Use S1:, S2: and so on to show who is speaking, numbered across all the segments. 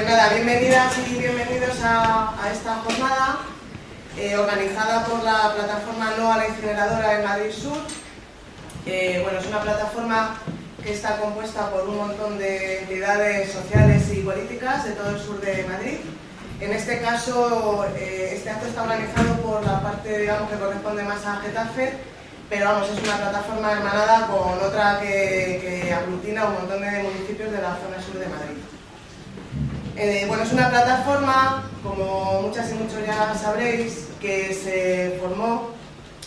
S1: Pues nada, bienvenidas y bienvenidos a esta jornada organizada por la plataforma No a la Incineradora de Madrid Sur. Bueno, es una plataforma que está compuesta por un montón de entidades sociales y políticas de todo el sur de Madrid. En este caso, este acto está organizado por la parte, digamos, que corresponde más a Getafe, pero vamos, es una plataforma hermanada con otra que aglutina un montón de municipios de la zona sur de Madrid. Bueno, es una plataforma, como muchas y muchos ya sabréis, que se formó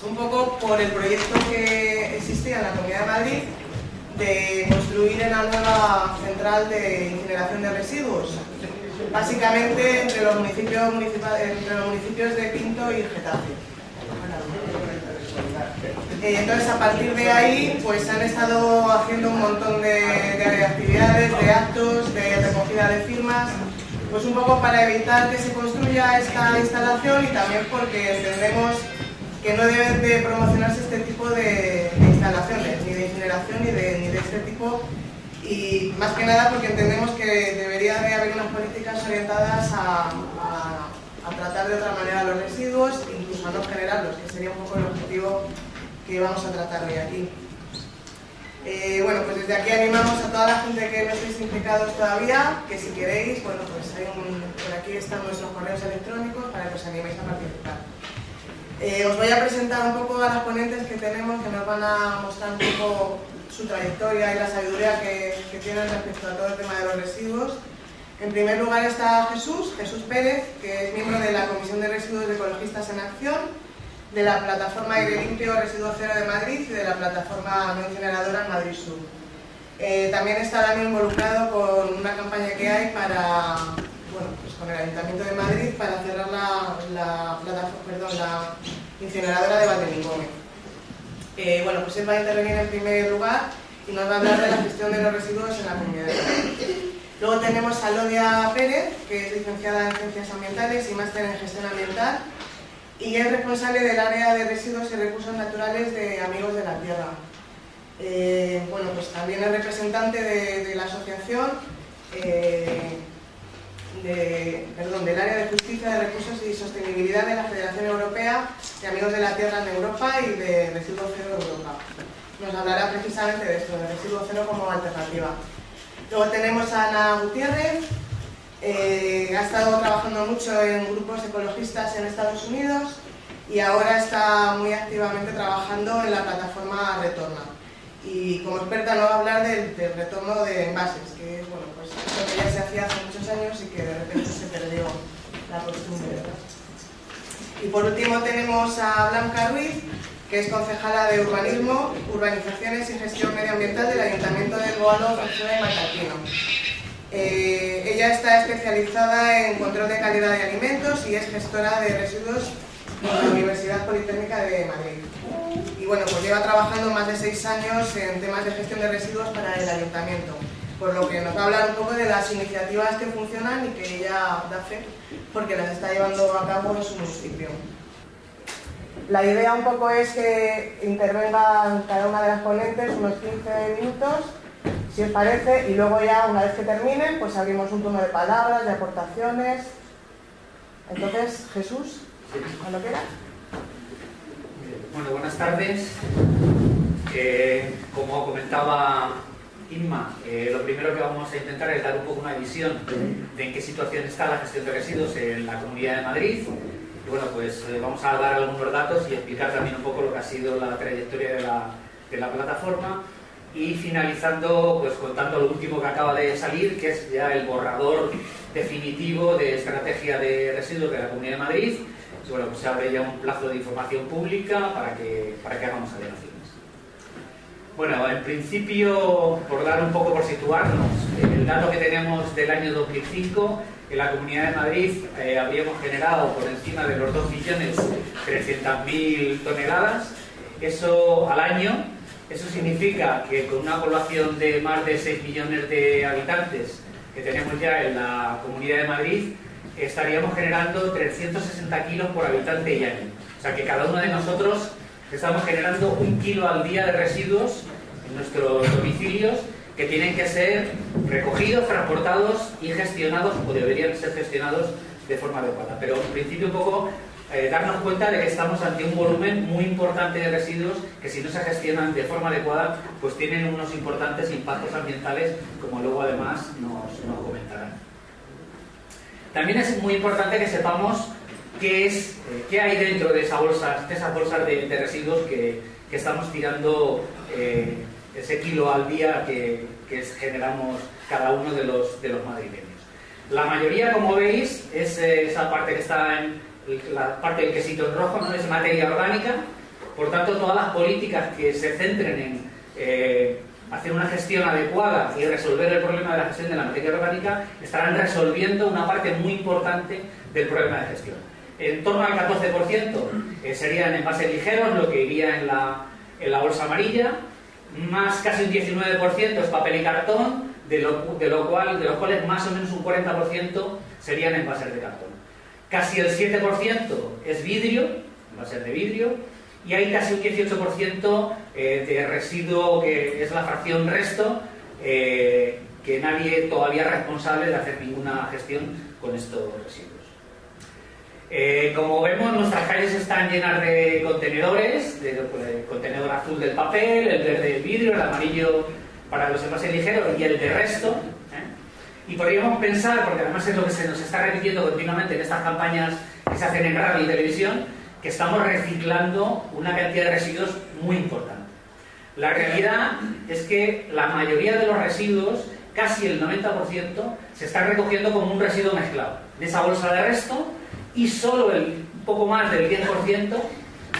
S1: un poco por el proyecto que existía en la Comunidad de Madrid de construir en la nueva central de incineración de residuos, básicamente entre los municipios de Pinto y Getafe. Entonces, a partir de ahí, pues han estado haciendo un montón de actividades, de actos, de recogida de firmas, pues un poco para evitar que se construya esta instalación y también porque entendemos que no deben de promocionarse este tipo de instalaciones, ni de incineración ni de este tipo, y más que nada porque entendemos que debería de haber unas políticas orientadas a tratar de otra manera los residuos, incluso a no generarlos, que sería un poco el objetivo que vamos a tratar hoy aquí. Bueno, pues desde aquí animamos a toda la gente que no estéis implicados todavía, que si queréis, bueno, pues por aquí están nuestros correos electrónicos para que os animéis a participar. Os voy a presentar un poco a las ponentes que tenemos, que nos van a mostrar un poco su trayectoria y la sabiduría que tienen respecto a todo el tema de los residuos. En primer lugar está Jesús Pérez, que es miembro de la Comisión de Residuos de Ecologistas en Acción, de la plataforma Aire Limpio Residuo Cero de Madrid y de la plataforma No Incineradora en Madrid Sur. También está también involucrado con una campaña que hay para, bueno, pues con el Ayuntamiento de Madrid para cerrar la incineradora de Valdelingome. Bueno, pues él va a intervenir en primer lugar y nos va a hablar de la gestión de los residuos en la Comunidad de Madrid. Luego tenemos a Lodia Pérez, que es licenciada en Ciencias Ambientales y máster en Gestión Ambiental, y es responsable del área de residuos y recursos naturales de Amigos de la Tierra. Bueno, pues también es representante de la asociación del área de justicia, de recursos y sostenibilidad de la Federación Europea de Amigos de la Tierra en Europa y de Residuo Cero Europa. Nos hablará precisamente de esto, de residuo cero como alternativa. Luego tenemos a Ana Gutiérrez. Ha estado trabajando mucho en grupos ecologistas en Estados Unidos y ahora está muy activamente trabajando en la plataforma Retorna. Y como experta nos va a hablar del retorno de envases, que es, bueno, pues eso que ya se hacía hace muchos años y que de repente se perdió la costumbre. Y por último tenemos a Blanca Ruiz, que es concejala de Urbanismo, Urbanizaciones y Gestión Medioambiental del Ayuntamiento de Boalo, Cerceda y Matallino. Ella está especializada en control de calidad de alimentos y es gestora de residuos en la Universidad Politécnica de Madrid. Y bueno, pues lleva trabajando más de 6 años en temas de gestión de residuos para el ayuntamiento, por lo que nos va a hablar un poco de las iniciativas que funcionan y que ella da fe porque las está llevando a cabo en su municipio. La idea un poco es que intervengan cada una de las ponentes unos 15 minutos, si os parece, y luego ya una vez que terminen, pues abrimos un turno de palabras, de aportaciones. Entonces, Jesús, cuando quieras.
S2: Bueno, buenas tardes. Como comentaba Inma, lo primero que vamos a intentar es dar un poco una visión de en qué situación está la gestión de residuos en la Comunidad de Madrid. Y bueno, pues vamos a dar algunos datos y explicar también un poco lo que ha sido la trayectoria de la plataforma. Y finalizando, pues contando lo último que acaba de salir, que es ya el borrador definitivo de estrategia de residuos de la Comunidad de Madrid. Y bueno, pues se abre ya un plazo de información pública para que hagamos alegaciones. Bueno, en principio, por dar un poco, por situarnos, el dato que tenemos del año 2005, en la Comunidad de Madrid habríamos generado por encima de los 2.300.000 toneladas. Eso al año. Eso significa que con una población de más de 6 millones de habitantes que tenemos ya en la Comunidad de Madrid, estaríamos generando 360 kilos por habitante y año. O sea que cada uno de nosotros estamos generando 1 kilo al día de residuos en nuestros domicilios que tienen que ser recogidos, transportados y gestionados, o deberían ser gestionados de forma adecuada. Pero en principio un poco darnos cuenta de que estamos ante un volumen muy importante de residuos que, si no se gestionan de forma adecuada, pues tienen unos importantes impactos ambientales, como luego además nos comentarán. También es muy importante que sepamos qué hay dentro de esas bolsas de residuos que estamos tirando, ese kilo al día que generamos cada uno de los madrileños. La mayoría, como veis, es esa parte que está en la parte del quesito en rojo, no es materia orgánica. Por tanto, todas las políticas que se centren en hacer una gestión adecuada y resolver el problema de la gestión de la materia orgánica estarán resolviendo una parte muy importante del problema de gestión. En torno al 14% serían envases ligeros, lo que iría en la bolsa amarilla, más casi un 19% es papel y cartón, de los cuales más o menos un 40% serían envases de cartón. Casi el 7% es vidrio, envases de vidrio, y hay casi un 18% de residuo, que es la fracción resto, que nadie todavía es responsable de hacer ninguna gestión con estos residuos. Como vemos, nuestras calles están llenas de contenedores, el contenedor azul del papel, el verde del vidrio, el amarillo para los envases ligeros y el de resto. Y podríamos pensar, porque además es lo que se nos está repitiendo continuamente en estas campañas que se hacen en radio y televisión, que estamos reciclando una cantidad de residuos muy importante. La realidad es que la mayoría de los residuos, casi el 90%, se están recogiendo como un residuo mezclado de esa bolsa de resto, y solo un poco más del 10%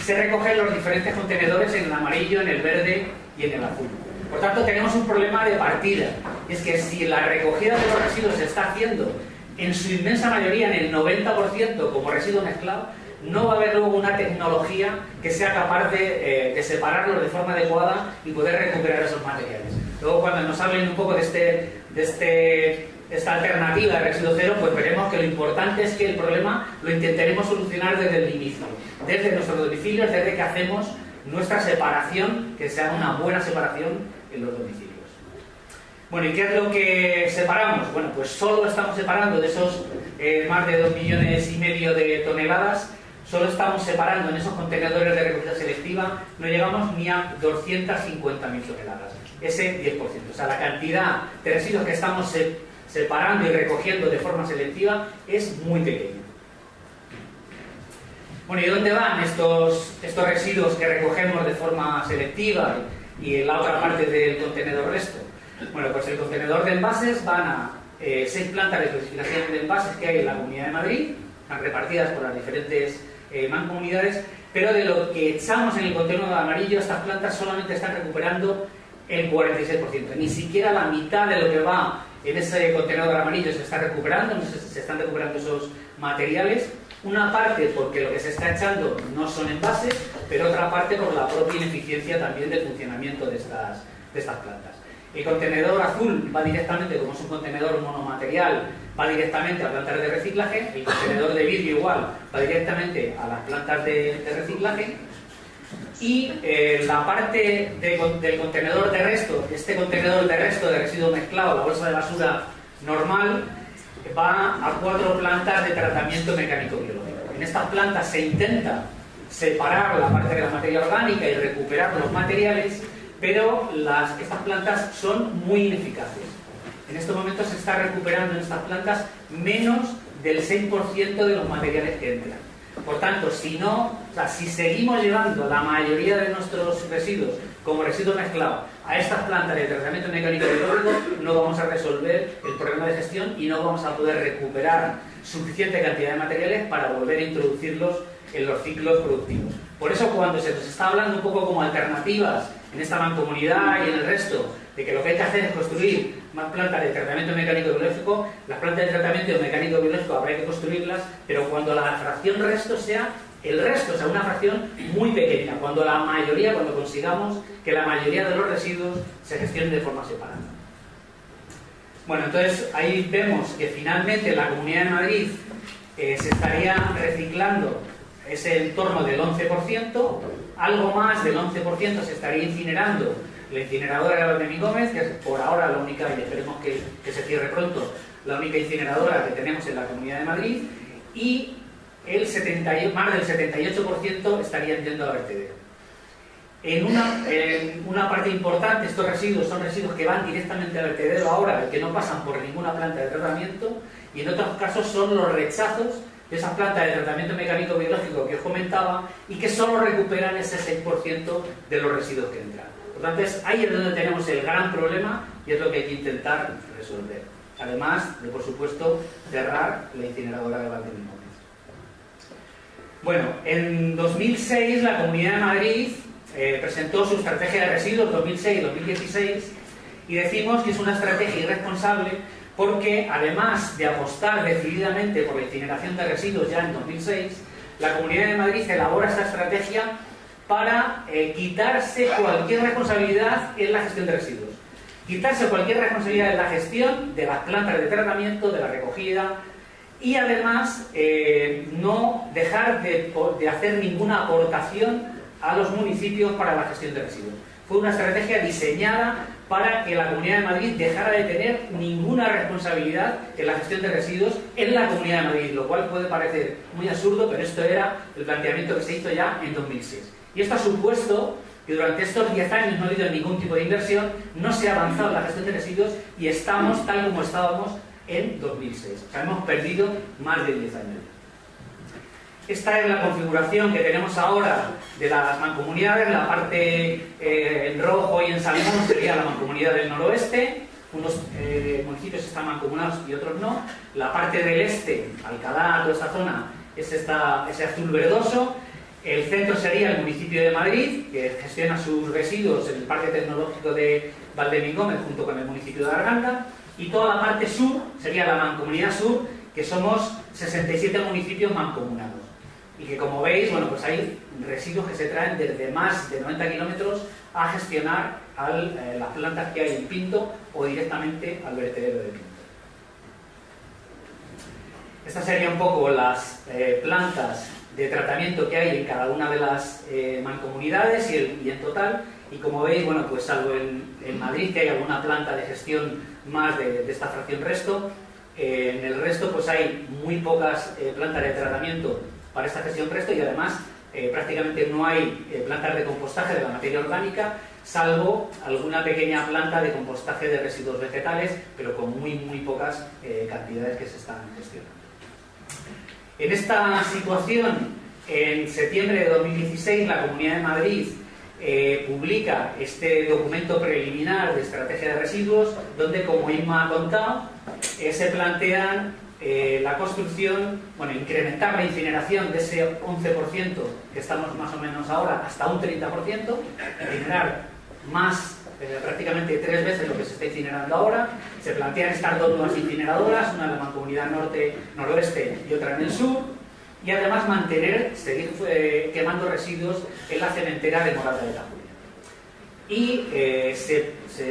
S2: se recoge en los diferentes contenedores, en el amarillo, en el verde y en el azul. Por tanto, tenemos un problema de partida. Es que si la recogida de los residuos se está haciendo en su inmensa mayoría, en el 90%, como residuo mezclado, no va a haber luego una tecnología que sea capaz de separarlos de forma adecuada y poder recuperar esos materiales. Luego, cuando nos hablen un poco de esta alternativa de residuo cero, pues veremos que lo importante es que el problema lo intentaremos solucionar desde el inicio, desde nuestros domicilios, desde que hacemos nuestra separación, que sea una buena separación en los domicilios. Bueno, ¿y qué es lo que separamos? Bueno, pues solo estamos separando de esos más de 2,5 millones de toneladas, solo estamos separando en esos contenedores de recogida selectiva, no llegamos ni a 250.000 toneladas, ese 10%. O sea, la cantidad de residuos que estamos separando y recogiendo de forma selectiva es muy pequeña. Bueno, ¿y dónde van estos residuos que recogemos de forma selectiva y en la otra parte del contenedor resto? Bueno, pues el contenedor de envases van a 6 plantas de clasificación de envases que hay en la Comunidad de Madrid, están repartidas por las diferentes mancomunidades, pero de lo que echamos en el contenedor amarillo, estas plantas solamente están recuperando el 46%, ni siquiera la mitad de lo que va en ese contenedor amarillo se está recuperando, no se están recuperando esos materiales. Una parte porque lo que se está echando no son envases, pero otra parte por la propia ineficiencia también del funcionamiento de estas plantas. El contenedor azul va directamente, como es un contenedor monomaterial, va directamente a plantas de reciclaje. El contenedor de vidrio igual va directamente a las plantas de reciclaje. Y la parte del contenedor de resto, este contenedor de resto de residuo mezclado, la bolsa de basura normal, va a 4 plantas de tratamiento mecánico biológico. En estas plantas se intenta separar la parte de la materia orgánica y recuperar los materiales, pero estas plantas son muy ineficaces. En estos momentos se está recuperando en estas plantas menos del 6% de los materiales que entran. Por tanto, si seguimos llevando la mayoría de nuestros residuos como residuo mezclado a estas plantas de tratamiento mecánico biológico, no vamos a resolver el problema de gestión y no vamos a poder recuperar suficiente cantidad de materiales para volver a introducirlos en los ciclos productivos. Por eso, cuando se nos está hablando un poco como alternativas en esta mancomunidad y en el resto, de que lo que hay que hacer es construir más plantas de tratamiento mecánico biológico, las plantas de tratamiento mecánico biológico habrá que construirlas, pero cuando la fracción resto sea el resto, o sea, una fracción muy pequeña, cuando consigamos que la mayoría de los residuos se gestionen de forma separada. Bueno, entonces ahí vemos que finalmente en la Comunidad de Madrid se estaría reciclando ese entorno del 11%, algo más del 11% se estaría incinerando la incineradora de Valdemingómez, que es por ahora la única, y esperemos que se cierre pronto, la única incineradora que tenemos en la Comunidad de Madrid, y más del 78% estarían yendo a vertedero. En una parte importante, estos residuos son residuos que van directamente a vertedero ahora, que no pasan por ninguna planta de tratamiento, y en otros casos son los rechazos de esas plantas de tratamiento mecánico-biológico que os comentaba y que solo recuperan ese 6% de los residuos que entran. Por tanto, ahí es donde tenemos el gran problema y es lo que hay que intentar resolver. Además de, por supuesto, cerrar la incineradora de Valdemingómez. Bueno, en 2006 la Comunidad de Madrid presentó su estrategia de residuos 2006-2016 y decimos que es una estrategia irresponsable porque, además de apostar decididamente por la incineración de residuos ya en 2006, la Comunidad de Madrid elabora esta estrategia para quitarse cualquier responsabilidad en la gestión de residuos. Quitarse cualquier responsabilidad en la gestión de las plantas de tratamiento, de la recogida, y además no dejar de hacer ninguna aportación a los municipios para la gestión de residuos. Fue una estrategia diseñada para que la Comunidad de Madrid dejara de tener ninguna responsabilidad en la gestión de residuos en la Comunidad de Madrid, lo cual puede parecer muy absurdo, pero esto era el planteamiento que se hizo ya en 2006. Y esto ha supuesto que durante estos 10 años no ha habido ningún tipo de inversión, no se ha avanzado en la gestión de residuos y estamos tal como estábamos en 2006. O sea, hemos perdido más de 10 años. Esta es la configuración que tenemos ahora de las mancomunidades. La parte en rojo y en salmón sería la mancomunidad del noroeste. Unos municipios están mancomunados y otros no. La parte del este, Alcalá, toda esta zona, es ese azul verdoso. El centro sería el municipio de Madrid, que gestiona sus residuos en el Parque Tecnológico de Valdemingómez junto con el municipio de Arganda. Y toda la parte sur sería la mancomunidad sur, que somos 67 municipios mancomunados. Y que, como veis, bueno, pues hay residuos que se traen desde más de 90 kilómetros a gestionar las plantas que hay en Pinto o directamente al vertedero de Pinto. Estas serían un poco las plantas de tratamiento que hay en cada una de las mancomunidades y en total. Y como veis, bueno, pues salvo en Madrid, que hay alguna planta de gestión más de esta fracción resto, en el resto pues hay muy pocas plantas de tratamiento para esta gestión resto y además prácticamente no hay plantas de compostaje de la materia orgánica, salvo alguna pequeña planta de compostaje de residuos vegetales, pero con muy pocas cantidades que se están gestionando. En esta situación, en septiembre de 2016, la Comunidad de Madrid publica este documento preliminar de estrategia de residuos, donde, como Inma ha contado, se plantean la construcción, bueno, incrementar la incineración de ese 11% que estamos más o menos ahora hasta un 30%, incinerar más, prácticamente 3 veces lo que se está incinerando ahora. Se plantean estas 2 nuevas incineradoras, una en la mancomunidad noroeste y otra en el sur, y además seguir quemando residuos en la cementera de Morata de la Julia. Y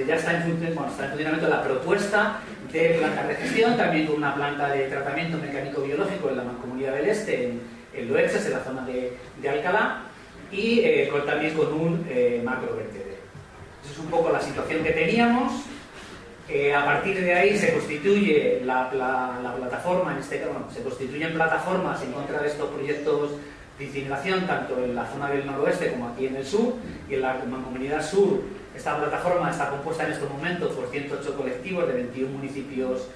S2: ya está en funcionamiento la propuesta de plantas de gestión, también con una planta de tratamiento mecánico-biológico en la mancomunidad del este, en Loexas, en la zona de Alcalá, y también con un macrovertedero. Esa es un poco la situación que teníamos. A partir de ahí se constituye la plataforma, en este caso, se constituyen plataformas en contra de estos proyectos de incineración, tanto en la zona del noroeste como aquí en el sur, y en la mancomunidad sur. Esta plataforma está compuesta en estos momentos por 108 colectivos de 21 municipios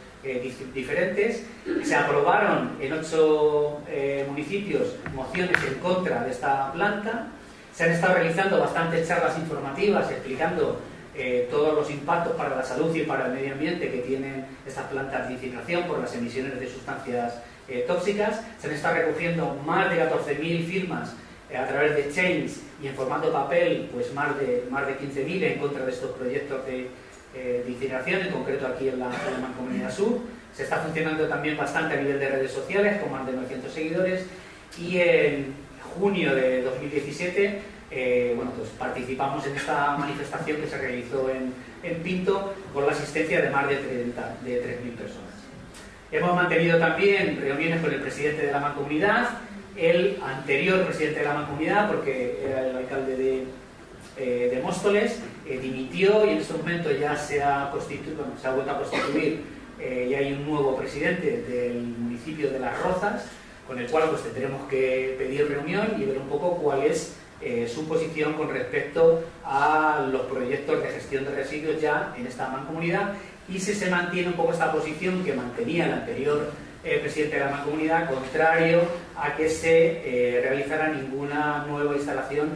S2: diferentes. Se aprobaron en 8 municipios mociones en contra de esta planta. Se han estado realizando bastantes charlas informativas explicando todos los impactos para la salud y para el medio ambiente que tienen estas plantas de incineración por las emisiones de sustancias tóxicas. Se han estado recogiendo más de 14.000 firmas a través de Change y en formato papel, pues más de 15.000 en contra de estos proyectos de incineración, en concreto aquí en la Mancomunidad Sur. Se está funcionando también bastante a nivel de redes sociales, con más de 900 seguidores, y en junio de 2017 pues participamos en esta manifestación que se realizó en Pinto con la asistencia de más de 3.000 personas. Hemos mantenido también reuniones con el presidente de la Mancomunidad, el anterior presidente de la Mancomunidad, porque era el alcalde de Móstoles, dimitió y en este momento ya se ha vuelto a constituir, y hay un nuevo presidente del municipio de Las Rozas, con el cual pues tendremos que pedir reunión y ver un poco cuál es su posición con respecto a los proyectos de gestión de residuos ya en esta mancomunidad, y si se mantiene un poco esta posición que mantenía el anterior presidente de la mancomunidad, contrario a que se realizara ninguna nueva instalación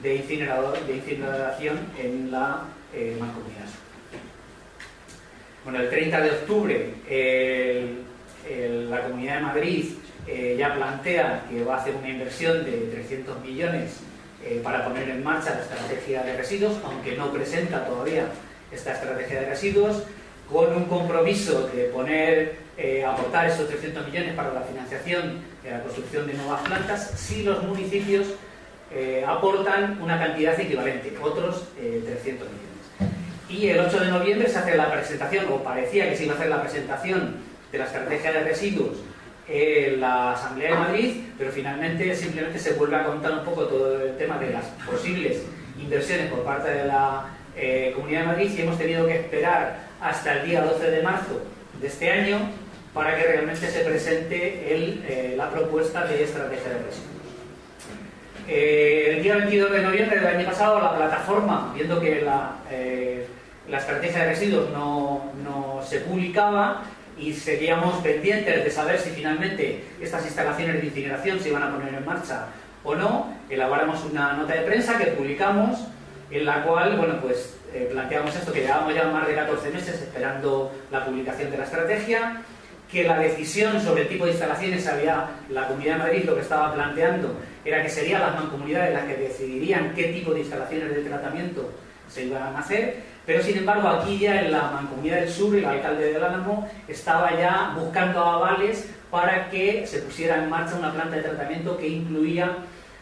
S2: de incineración en la mancomunidad. Bueno, el 30 de octubre la Comunidad de Madrid ya plantea que va a hacer una inversión de 300 millones para poner en marcha la estrategia de residuos, aunque no presenta todavía esta estrategia de residuos, con un compromiso de aportar esos 300 millones para la financiación de la construcción de nuevas plantas si los municipios aportan una cantidad equivalente, otros 300 millones. Y el 8 de noviembre se hace la presentación, o parecía que se iba a hacer la presentación de la estrategia de residuos en la Asamblea de Madrid, pero finalmente simplemente se vuelve a contar un poco todo el tema de las posibles inversiones por parte de la Comunidad de Madrid, y hemos tenido que esperar hasta el día 12 de marzo de este año para que realmente se presente la propuesta de estrategia de residuos. El día 22 de noviembre del año pasado, la plataforma, viendo que la estrategia de residuos no se publicaba y seguíamos pendientes de saber si finalmente estas instalaciones de incineración se iban a poner en marcha o no, elaboramos una nota de prensa que publicamos, en la cual, bueno, pues planteamos esto, que llevábamos ya más de 14 meses esperando la publicación de la estrategia, que la decisión sobre el tipo de instalaciones la Comunidad de Madrid lo que estaba planteando era que serían las mancomunidades las que decidirían qué tipo de instalaciones de tratamiento se iban a hacer, pero sin embargo aquí ya en la Mancomunidad del Sur el alcalde del Álamo estaba ya buscando avales para que se pusiera en marcha una planta de tratamiento que incluía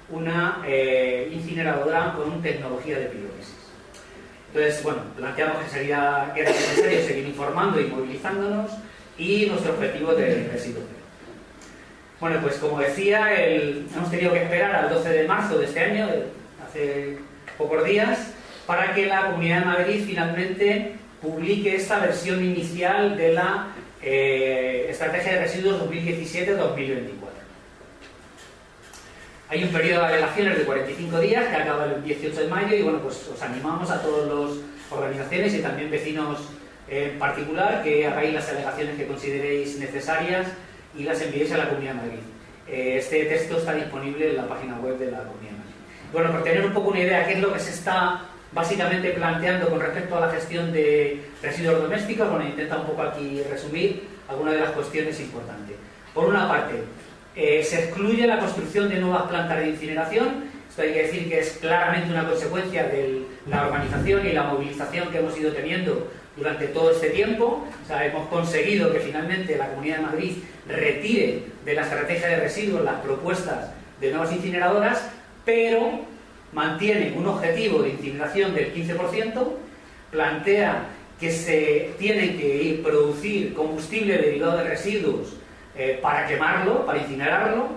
S2: una incineradora con tecnología de pirólisis. Entonces, bueno, planteamos que era necesario seguir informando y movilizándonos, y nuestro objetivo de residuos. Bueno, pues como decía, hemos tenido que esperar al 12 de marzo de este año, hace pocos días, para que la Comunidad de Madrid finalmente publique esta versión inicial de la Estrategia de Residuos 2017-2024. Hay un periodo de alegaciones de 45 días que acaba el 18 de mayo y bueno, pues os animamos a todas las organizaciones y también vecinos en particular que hagáis las alegaciones que consideréis necesarias y las enviéis a la Comunidad de Madrid. Este texto está disponible en la página web de la Comunidad de Madrid. Bueno, por tener un poco una idea qué es lo que se está básicamente planteando con respecto a la gestión de residuos domésticos, bueno, intenta un poco aquí resumir algunas de las cuestiones importantes. Por una parte, se excluye la construcción de nuevas plantas de incineración. Esto hay que decir que es claramente una consecuencia de la urbanización y la movilización que hemos ido teniendo durante todo este tiempo. O sea, hemos conseguido que finalmente la Comunidad de Madrid retire de la estrategia de residuos las propuestas de nuevas incineradoras, pero mantiene un objetivo de incineración del 15%, plantea que se tiene que producir combustible derivado de residuos para quemarlo, para incinerarlo,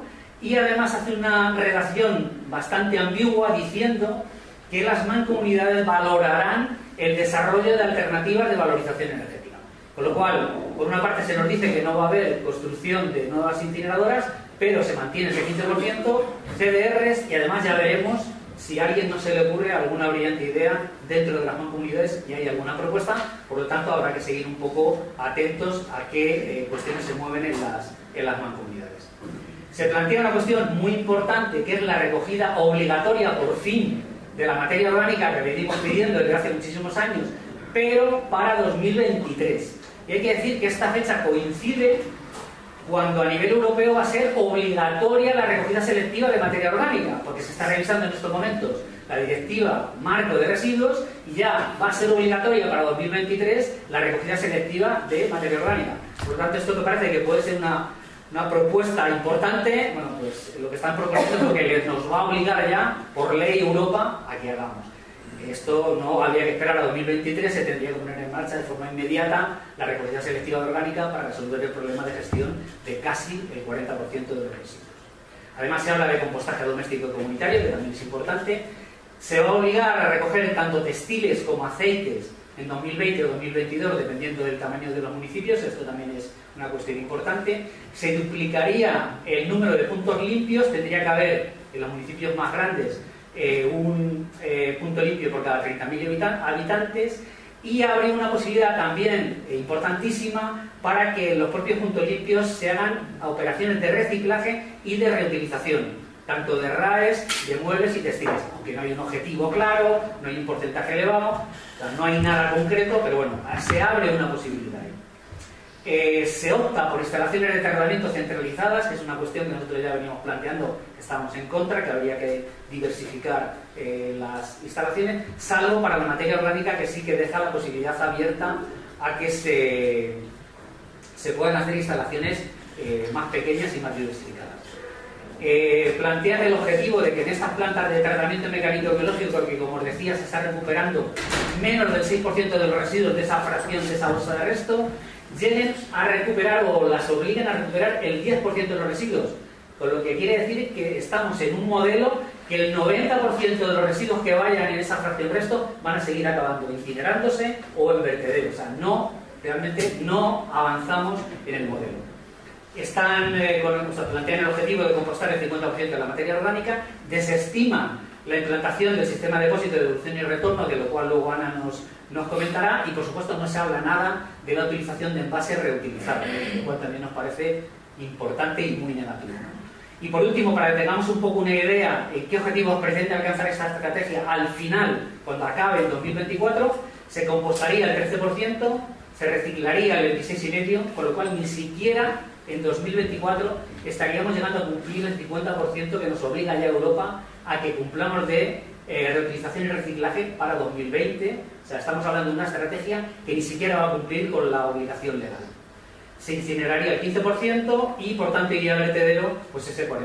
S2: y además hace una redacción bastante ambigua diciendo que las mancomunidades valorarán el desarrollo de alternativas de valorización energética. Con lo cual, por una parte se nos dice que no va a haber construcción de nuevas incineradoras, pero se mantiene ese 15%, CDRs, y además ya veremos si a alguien no se le ocurre alguna brillante idea dentro de las mancomunidades y hay alguna propuesta. Por lo tanto, habrá que seguir un poco atentos a qué cuestiones se mueven en las mancomunidades. Se plantea una cuestión muy importante, que es la recogida obligatoria, por fin, de la materia orgánica que venimos pidiendo desde hace muchísimos años, pero para 2023. Y hay que decir que esta fecha coincide cuando a nivel europeo va a ser obligatoria la recogida selectiva de materia orgánica, porque se está revisando en estos momentos la directiva marco de residuos y ya va a ser obligatoria para 2023 la recogida selectiva de materia orgánica. Por lo tanto, esto me parece que puede ser una propuesta importante. Bueno, pues lo que están proponiendo es lo que nos va a obligar ya por ley Europa a que hagamos. Esto no habría que esperar a 2023, se tendría que poner en marcha de forma inmediata la recogida selectiva de orgánica para resolver el problema de gestión de casi el 40% de los residuos. Además se habla de compostaje doméstico y comunitario, que también es importante, Se va a obligar a recoger tanto textiles como aceites en 2020 o 2022, dependiendo del tamaño de los municipios. Esto también es una cuestión importante. Se duplicaría el número de puntos limpios. Tendría que haber en los municipios más grandes un punto limpio por cada 30.000 habitantes. Y habría una posibilidad también importantísima para que los propios puntos limpios se hagan a operaciones de reciclaje y de reutilización, tanto de RAEs, de muebles y textiles, aunque no hay un objetivo claro, no hay un porcentaje elevado, o sea, no hay nada concreto, pero bueno, se abre una posibilidad. Se opta por instalaciones de tratamiento centralizadas, que es una cuestión que nosotros ya veníamos planteando, que estamos en contra, que habría que diversificar las instalaciones, salvo para la materia orgánica, que sí que deja la posibilidad abierta a que se puedan hacer instalaciones más pequeñas y más diversificadas. Plantean el objetivo de que en estas plantas de tratamiento mecánico biológico, que como os decía se está recuperando menos del 6% de los residuos de esa fracción, de esa bolsa de resto, lleguen a recuperar o las obliguen a recuperar el 10% de los residuos, con lo que quiere decir que estamos en un modelo que el 90% de los residuos que vayan en esa fracción resto van a seguir acabando incinerándose o en vertederos. O sea, realmente no avanzamos en el modelo. Plantean el objetivo de compostar el 50% de la materia orgánica, desestiman la implantación del sistema de depósito de devolución y retorno, de lo cual luego Ana nos comentará, y por supuesto no se habla nada de la utilización de envases reutilizables, lo cual también nos parece importante y muy negativo. Y por último, para que tengamos un poco una idea de qué objetivos pretende alcanzar esta estrategia, al final, cuando acabe en 2024, se compostaría el 13%, se reciclaría el 26,5%, con lo cual ni siquiera en 2024 estaríamos llegando a cumplir el 50% que nos obliga ya Europa a que cumplamos de reutilización y reciclaje para 2020. O sea, estamos hablando de una estrategia que ni siquiera va a cumplir con la obligación legal. Se incineraría el 15% y por tanto iría a vertedero pues ese 45%.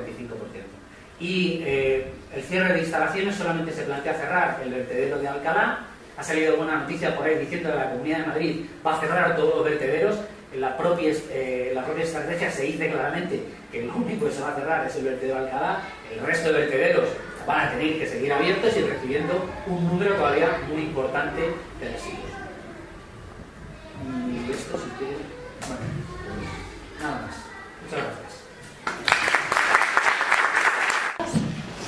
S2: Y el cierre de instalaciones solamente se plantea cerrar el vertedero de Alcalá. Ha salido alguna noticia por ahí diciendo que la Comunidad de Madrid va a cerrar todos los vertederos. En la propia estrategia se dice claramente que lo único que se va a cerrar es el vertedero de Alcalá. El resto de vertederos van a tener que seguir abiertos y recibiendo un número todavía muy importante de residuos. Y esto sí que... Bueno, pues nada más. Muchas gracias.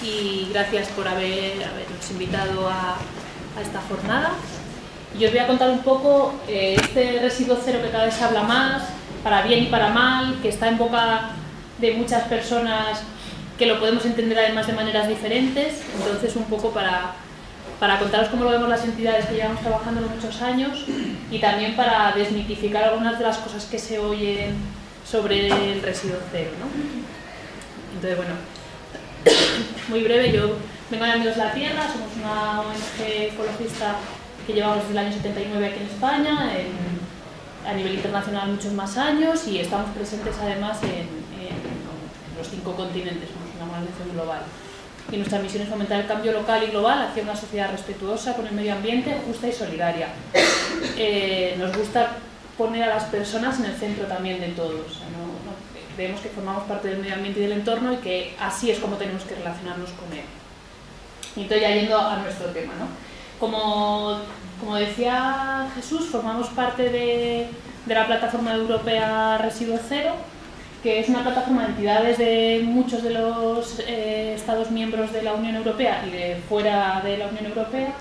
S3: Y gracias por habernos invitado a esta jornada. Y os voy a contar un poco este residuo cero que cada vez se habla más, para bien y para mal, que está en boca de muchas personas, que lo podemos entender además de maneras diferentes. Entonces, un poco para contaros cómo lo vemos las entidades que llevamos trabajando muchos años y también para desmitificar algunas de las cosas que se oyen sobre el residuo cero, ¿no? Entonces, bueno, muy breve, yo vengo de Amigos de la Tierra, somos una ONG ecologista que llevamos desde el año 79 aquí en España, a nivel internacional muchos más años, y estamos presentes además en los 5 continentes, somos una organización global. Y nuestra misión es fomentar el cambio local y global hacia una sociedad respetuosa con el medio ambiente, justa y solidaria. Nos gusta poner a las personas en el centro también de todo. O sea, creemos que formamos parte del medio ambiente y del entorno y que así es como tenemos que relacionarnos con él. Y entonces, ya yendo a nuestro tema, ¿no? Como decía Jesús, formamos parte de la plataforma europea Residuo Cero, que es una plataforma de entidades de muchos de los Estados miembros de la Unión Europea y de fuera de la Unión Europea,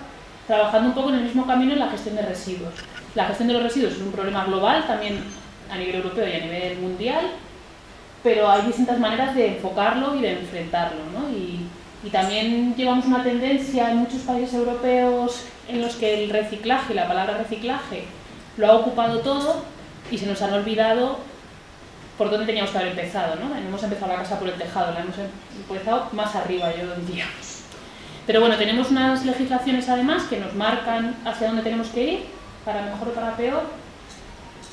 S3: trabajando un poco en el mismo camino en la gestión de residuos. La gestión de los residuos es un problema global, también a nivel europeo y a nivel mundial, pero hay distintas maneras de enfocarlo y de enfrentarlo, ¿no? Y también llevamos una tendencia en muchos países europeos en los que el reciclaje, la palabra reciclaje, lo ha ocupado todo y se nos han olvidado por dónde teníamos que haber empezado, ¿no? No hemos empezado la casa por el tejado, la hemos empezado más arriba, yo diría. Pero bueno, tenemos unas legislaciones además que nos marcan hacia dónde tenemos que ir, para mejor o para peor,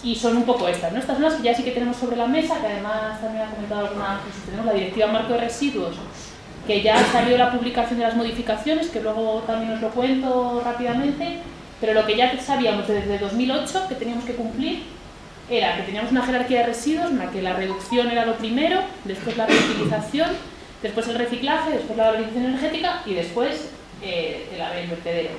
S3: y son un poco estas, ¿no? Estas son las que ya sí que tenemos sobre la mesa, que además también ha comentado alguna, pues tenemos la Directiva Marco de Residuos, que ya salió la publicación de las modificaciones, que luego también os lo cuento rápidamente, pero lo que ya sabíamos desde 2008 que teníamos que cumplir era que teníamos una jerarquía de residuos en la que la reducción era lo primero, después la reutilización, después el reciclaje, después la valorización energética y después el vertedero.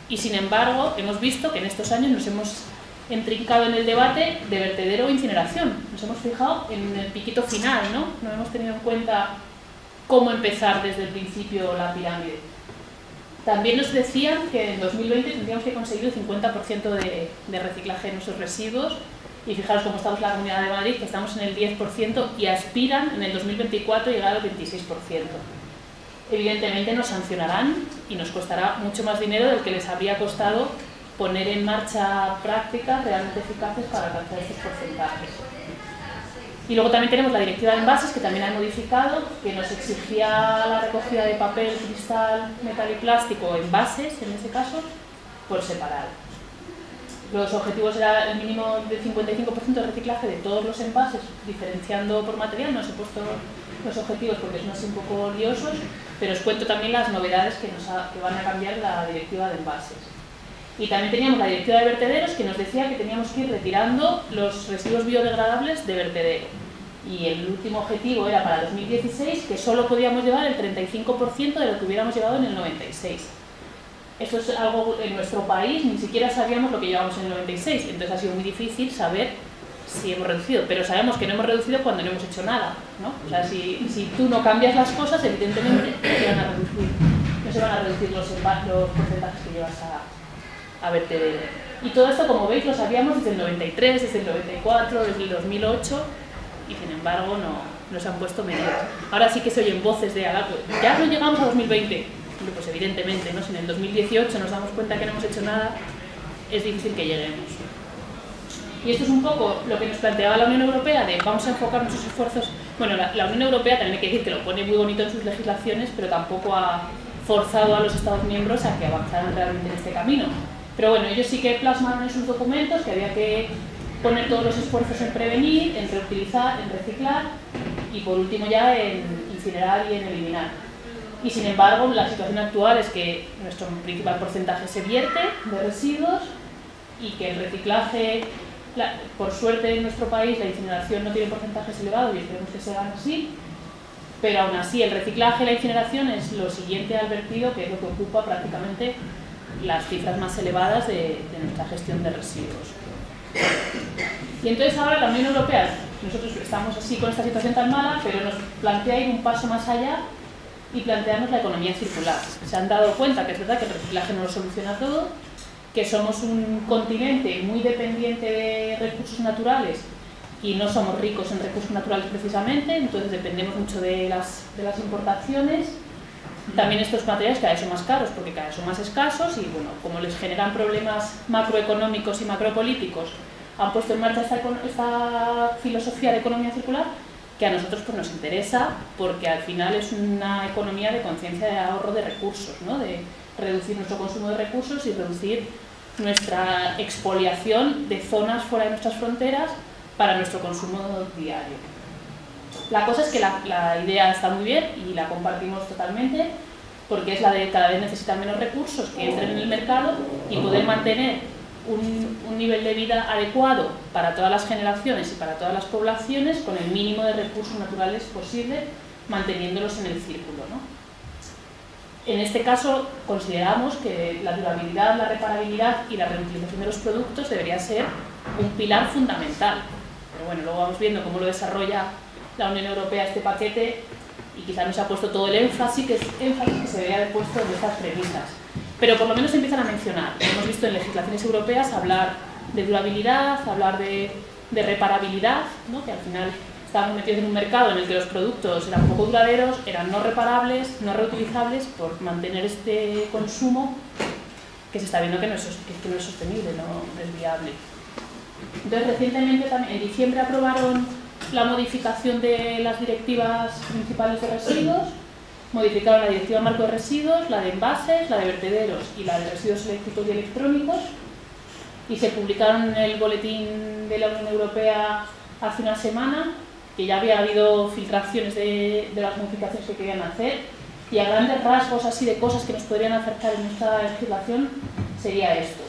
S3: Y sin embargo, hemos visto que en estos años nos hemos entrincado en el debate de vertedero o incineración. Nos hemos fijado en el piquito final, ¿no? No hemos tenido en cuenta cómo empezar desde el principio la pirámide. También nos decían que en 2020 tendríamos que conseguir el 50% de reciclaje de nuestros residuos, y fijaros cómo estamos en la Comunidad de Madrid, que estamos en el 10% y aspiran en el 2024 llegar al 26%. Evidentemente nos sancionarán y nos costará mucho más dinero del que les habría costado poner en marcha prácticas realmente eficaces para alcanzar estos porcentajes. Y luego también tenemos la directiva de envases, que también ha modificado, que nos exigía la recogida de papel, cristal, metal y plástico, envases en ese caso, por separado. Los objetivos eran el mínimo del 55% de reciclaje de todos los envases, diferenciando por material. No os he puesto los objetivos porque son así un poco liosos, pero os cuento también las novedades que van a cambiar la directiva de envases. Y también teníamos la directiva de vertederos, que nos decía que teníamos que ir retirando los residuos biodegradables de vertedero. Y el último objetivo era para 2016, que solo podíamos llevar el 35% de lo que hubiéramos llevado en el 96. Esto es algo en nuestro país, ni siquiera sabíamos lo que llevábamos en el 96, entonces ha sido muy difícil saber si hemos reducido, pero sabemos que no hemos reducido cuando no hemos hecho nada, ¿no? O sea, si tú no cambias las cosas, evidentemente no se van a reducir los porcentajes que llevas a vertedero. Y todo esto, como veis, lo sabíamos desde el 93, desde el 94, desde el 2008, y sin embargo no se han puesto medidas. Ahora sí que se oyen voces de ya no llegamos a 2020. Pues evidentemente, ¿no? Si en el 2018 nos damos cuenta que no hemos hecho nada, es difícil que lleguemos. Y esto es un poco lo que nos planteaba la Unión Europea, de vamos a enfocar nuestros esfuerzos. Bueno, la Unión Europea también hay que decir que lo pone muy bonito en sus legislaciones, pero tampoco ha forzado a los Estados miembros a que avanzaran realmente en este camino. Pero bueno, ellos sí que plasmaron en sus documentos que había que poner todos los esfuerzos en prevenir, en reutilizar, en reciclar y por último ya en incinerar y en eliminar. Y sin embargo, la situación actual es que nuestro principal porcentaje se vierte de residuos y que el reciclaje, por suerte en nuestro país, la incineración no tiene porcentajes elevados y esperemos que sean así, pero aún así el reciclaje y la incineración es lo siguiente al vertido, que es lo que ocupa prácticamente las cifras más elevadas de nuestra gestión de residuos. Y entonces ahora la Unión Europea, nosotros estamos así con esta situación tan mala, pero nos plantea ir un paso más allá y plantearnos la economía circular. Se han dado cuenta que es verdad que el reciclaje no lo soluciona todo, que somos un continente muy dependiente de recursos naturales y no somos ricos en recursos naturales precisamente, entonces dependemos mucho de las importaciones. También estos materiales cada vez son más caros porque cada vez son más escasos y bueno, como les generan problemas macroeconómicos y macropolíticos, han puesto en marcha esta filosofía de economía circular, que a nosotros pues, nos interesa porque al final es una economía de conciencia de ahorro de recursos, ¿no? De reducir nuestro consumo de recursos y reducir nuestra expoliación de zonas fuera de nuestras fronteras para nuestro consumo diario. La cosa es que la idea está muy bien y la compartimos totalmente porque es la de cada vez necesitar menos recursos que entren en el mercado y poder mantener un nivel de vida adecuado para todas las generaciones y para todas las poblaciones con el mínimo de recursos naturales posible, manteniéndolos en el círculo, ¿no? En este caso consideramos que la durabilidad, la reparabilidad y la reutilización de los productos debería ser un pilar fundamental. Pero bueno, luego vamos viendo cómo lo desarrolla la Unión Europea este paquete y quizá no se ha puesto todo el énfasis que se debería haber puesto en estas premisas. Pero por lo menos se empiezan a mencionar. Hemos visto en legislaciones europeas hablar de durabilidad, hablar de reparabilidad, ¿no? Que al final estábamos metidos en un mercado en el que los productos eran poco duraderos, eran no reparables, no reutilizables, por mantener este consumo que se está viendo que no es sostenible, no es viable. Entonces, recientemente, también, en diciembre, aprobaron la modificación de las directivas principales de residuos. Modificaron la directiva marco de residuos, la de envases, la de vertederos y la de residuos eléctricos y electrónicos y se publicaron en el boletín de la Unión Europea hace una semana, que ya había habido filtraciones de las modificaciones que querían hacer y a grandes rasgos así de cosas que nos podrían afectar en nuestra legislación sería esto.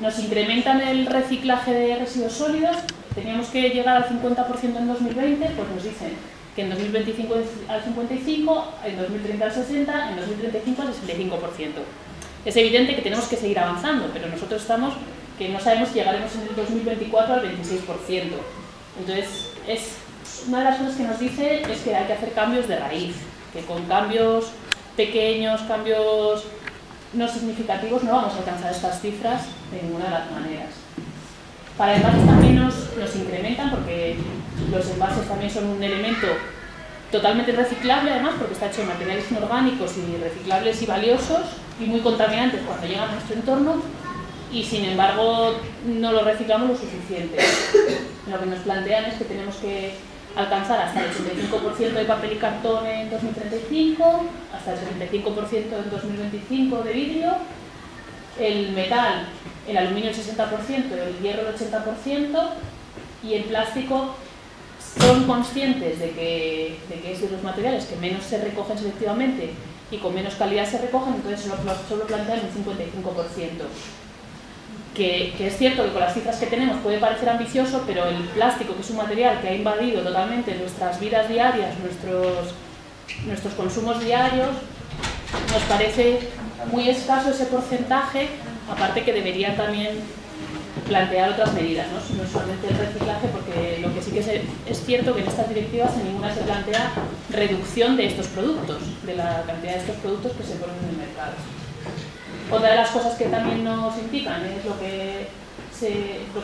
S3: Nos incrementan el reciclaje de residuos sólidos, teníamos que llegar al 50% en 2020, pues nos dicen que en 2025 al 55%, en 2030 al 60%, en 2035 al 65%. Es evidente que tenemos que seguir avanzando, pero nosotros estamos que no sabemos si llegaremos en el 2024 al 26%. Entonces, una de las cosas que nos dice es que hay que hacer cambios de raíz, que con cambios pequeños, cambios no significativos, no vamos a alcanzar estas cifras de ninguna de las maneras. Para envases también nos incrementan, porque los envases también son un elemento totalmente reciclable, además, porque está hecho de materiales inorgánicos y reciclables y valiosos y muy contaminantes cuando llegan a nuestro entorno, y sin embargo no lo reciclamos lo suficiente. Lo que nos plantean es que tenemos que alcanzar hasta el 85% de papel y cartón en 2035, hasta el 75% en 2025 de vidrio, el metal, el aluminio el 60%, el hierro el 80%, y el plástico son conscientes de que es de los materiales que menos se recogen selectivamente y con menos calidad se recogen, entonces solo plantean un 55%. Que es cierto que con las cifras que tenemos puede parecer ambicioso, pero el plástico, que es un material que ha invadido totalmente nuestras vidas diarias, nuestros consumos diarios, nos parece muy escaso ese porcentaje, aparte que debería también plantear otras medidas, no solamente el reciclaje, porque lo que sí que es cierto que en estas directivas en ninguna se plantea reducción de estos productos, de la cantidad de estos productos que se ponen en el mercado. Otra de las cosas que también nos indican es lo que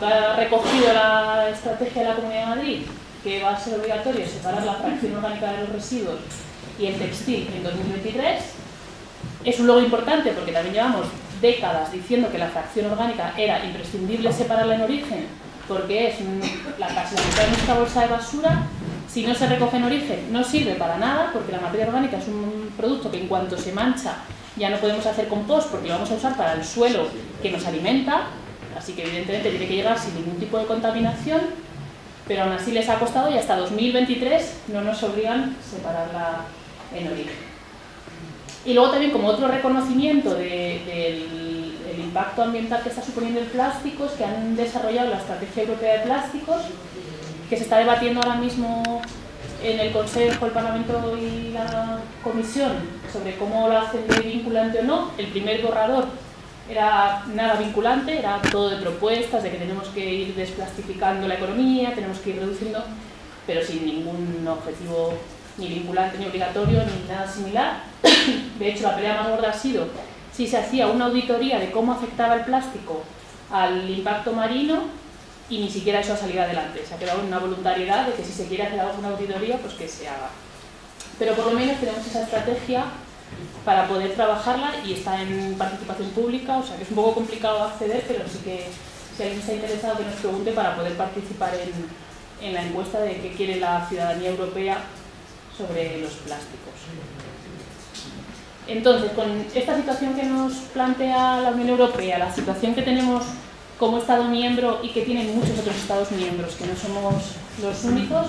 S3: ha recogido la estrategia de la Comunidad de Madrid, que va a ser obligatorio separar la fracción orgánica de los residuos y el textil en 2023. Es un logro importante porque también llevamos décadas diciendo que la fracción orgánica era imprescindible separarla en origen, porque es casi la mitad de nuestra bolsa de basura. Si no se recoge en origen no sirve para nada, porque la materia orgánica es un producto que en cuanto se mancha ya no podemos hacer compost porque lo vamos a usar para el suelo que nos alimenta, así que evidentemente tiene que llegar sin ningún tipo de contaminación, pero aún así les ha costado y hasta 2023 no nos obligan a separarla en origen. Y luego también, como otro reconocimiento del impacto ambiental que está suponiendo el plástico, es que han desarrollado la Estrategia Europea de Plásticos, que se está debatiendo ahora mismo en el Consejo, el Parlamento y la Comisión sobre cómo lo hacen de vinculante o no. El primer borrador era nada vinculante, era todo de propuestas, de que tenemos que ir desplastificando la economía, tenemos que ir reduciendo, pero sin ningún objetivo ni vinculante ni obligatorio ni nada similar. De hecho, la pelea más gorda ha sido si se hacía una auditoría de cómo afectaba el plástico al impacto marino, y ni siquiera eso ha salido adelante. Se ha quedado en una voluntariedad de que si se quiere hacer alguna auditoría, pues que se haga. Pero por lo menos tenemos esa estrategia para poder trabajarla y está en participación pública, o sea que es un poco complicado acceder, pero sí que si alguien está interesado que nos pregunte para poder participar en la encuesta de qué quiere la ciudadanía europea sobre los plásticos. Entonces, con esta situación que nos plantea la Unión Europea, la situación que tenemos como Estado miembro y que tienen muchos otros Estados miembros, que no somos los únicos,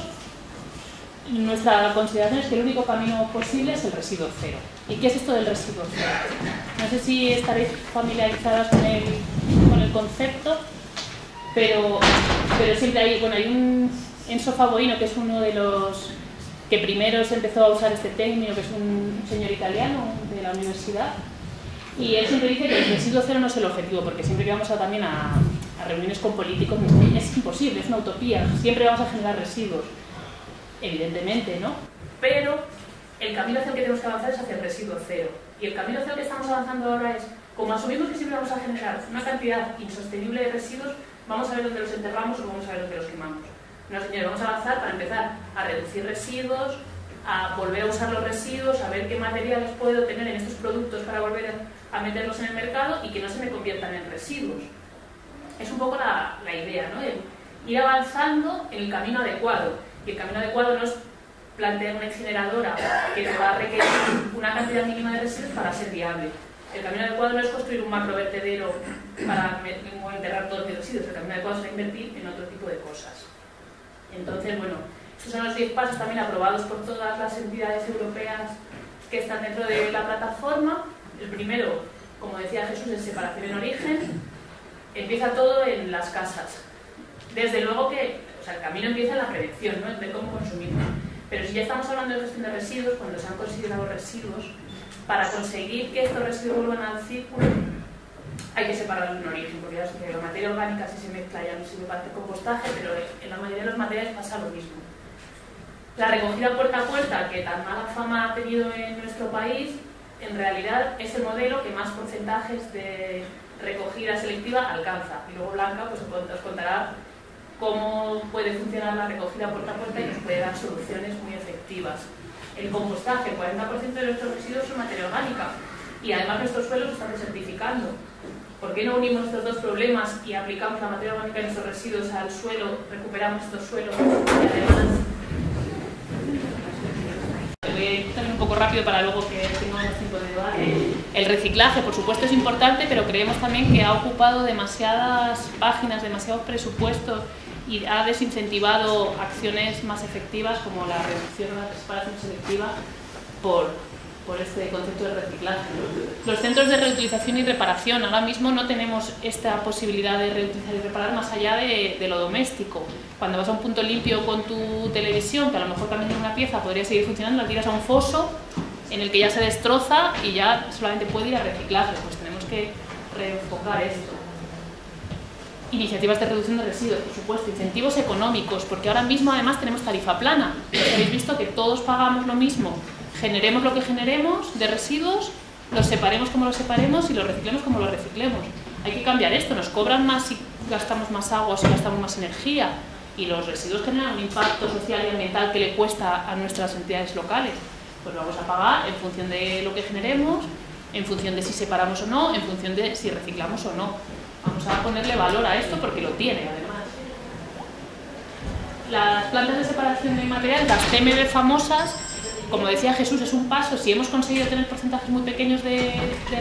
S3: nuestra consideración es que el único camino posible es el residuo cero. ¿Y qué es esto del residuo cero? No sé si estaréis familiarizadas con el concepto, pero siempre hay un Enzo Favorino, que es uno de los que primero se empezó a usar este término, que es un señor italiano de la universidad, y él siempre dice que el residuo cero no es el objetivo, porque siempre que vamos también a reuniones con políticos es imposible, es una utopía, siempre vamos a generar residuos, evidentemente, ¿no? Pero el camino hacia el que tenemos que avanzar es hacia el residuo cero, y el camino hacia el que estamos avanzando ahora es, como asumimos que siempre vamos a generar una cantidad insostenible de residuos, vamos a ver dónde los enterramos o vamos a ver dónde los quemamos. No, señores, vamos a avanzar para empezar a reducir residuos, a volver a usar los residuos, a ver qué materiales puedo tener en estos productos para volver a meterlos en el mercado y que no se me conviertan en residuos. Es un poco la idea, ¿no? De ir avanzando en el camino adecuado. Y el camino adecuado no es plantear una incineradora que te va a requerir una cantidad mínima de residuos para ser viable. El camino adecuado no es construir un macrovertedero para enterrar todos los residuos. El camino adecuado es invertir en otro tipo de cosas. Entonces, bueno, estos son los 10 pasos también aprobados por todas las entidades europeas que están dentro de la plataforma. El primero, como decía Jesús, es separación en origen. Empieza todo en las casas. Desde luego que el camino empieza en la prevención, ¿no? En ver cómo consumimos. Pero si ya estamos hablando de gestión de residuos, cuando se han considerado residuos, para conseguir que estos residuos vuelvan al círculo, hay que separarlo en origen, porque ya que la materia orgánica sí se mezcla, ya no sirve para hacer compostaje, pero en la mayoría de los materiales pasa lo mismo. La recogida puerta a puerta, que tan mala fama ha tenido en nuestro país, en realidad es el modelo que más porcentajes de recogida selectiva alcanza. Y luego Blanca pues, os contará cómo puede funcionar la recogida puerta a puerta y nos puede dar soluciones muy efectivas. El compostaje, el 40% de nuestros residuos son materia orgánica y además nuestros suelos están desertificando. ¿Por qué no unimos estos dos problemas y aplicamos la materia orgánica de nuestros residuos al suelo, recuperamos estos suelos y además... Voy a ir también un poco rápido para luego que tengamos más tiempo de debate. El reciclaje, por supuesto, es importante, pero creemos también que ha ocupado demasiadas páginas, demasiado presupuesto y ha desincentivado acciones más efectivas como la reducción de la separación selectiva por este concepto de reciclaje. Los centros de reutilización y reparación, ahora mismo no tenemos esta posibilidad de reutilizar y reparar más allá de lo doméstico. Cuando vas a un punto limpio con tu televisión, que a lo mejor también en una pieza podría seguir funcionando, la tiras a un foso en el que ya se destroza y ya solamente puede ir a reciclaje. Pues tenemos que reenfocar esto. Iniciativas de reducción de residuos, por supuesto, incentivos económicos, porque ahora mismo además tenemos tarifa plana. Habéis visto que todos pagamos lo mismo, generemos lo que generemos de residuos, los separemos como los separemos y los reciclemos como los reciclemos. Hay que cambiar esto, nos cobran más si gastamos más agua o si gastamos más energía y los residuos generan un impacto social y ambiental que le cuesta a nuestras entidades locales. Pues lo vamos a pagar en función de lo que generemos, en función de si separamos o no, en función de si reciclamos o no. Vamos a ponerle valor a esto porque lo tiene, además. Las plantas de separación de materiales, las TMB famosas, como decía Jesús, es un paso. Si hemos conseguido tener porcentajes muy pequeños de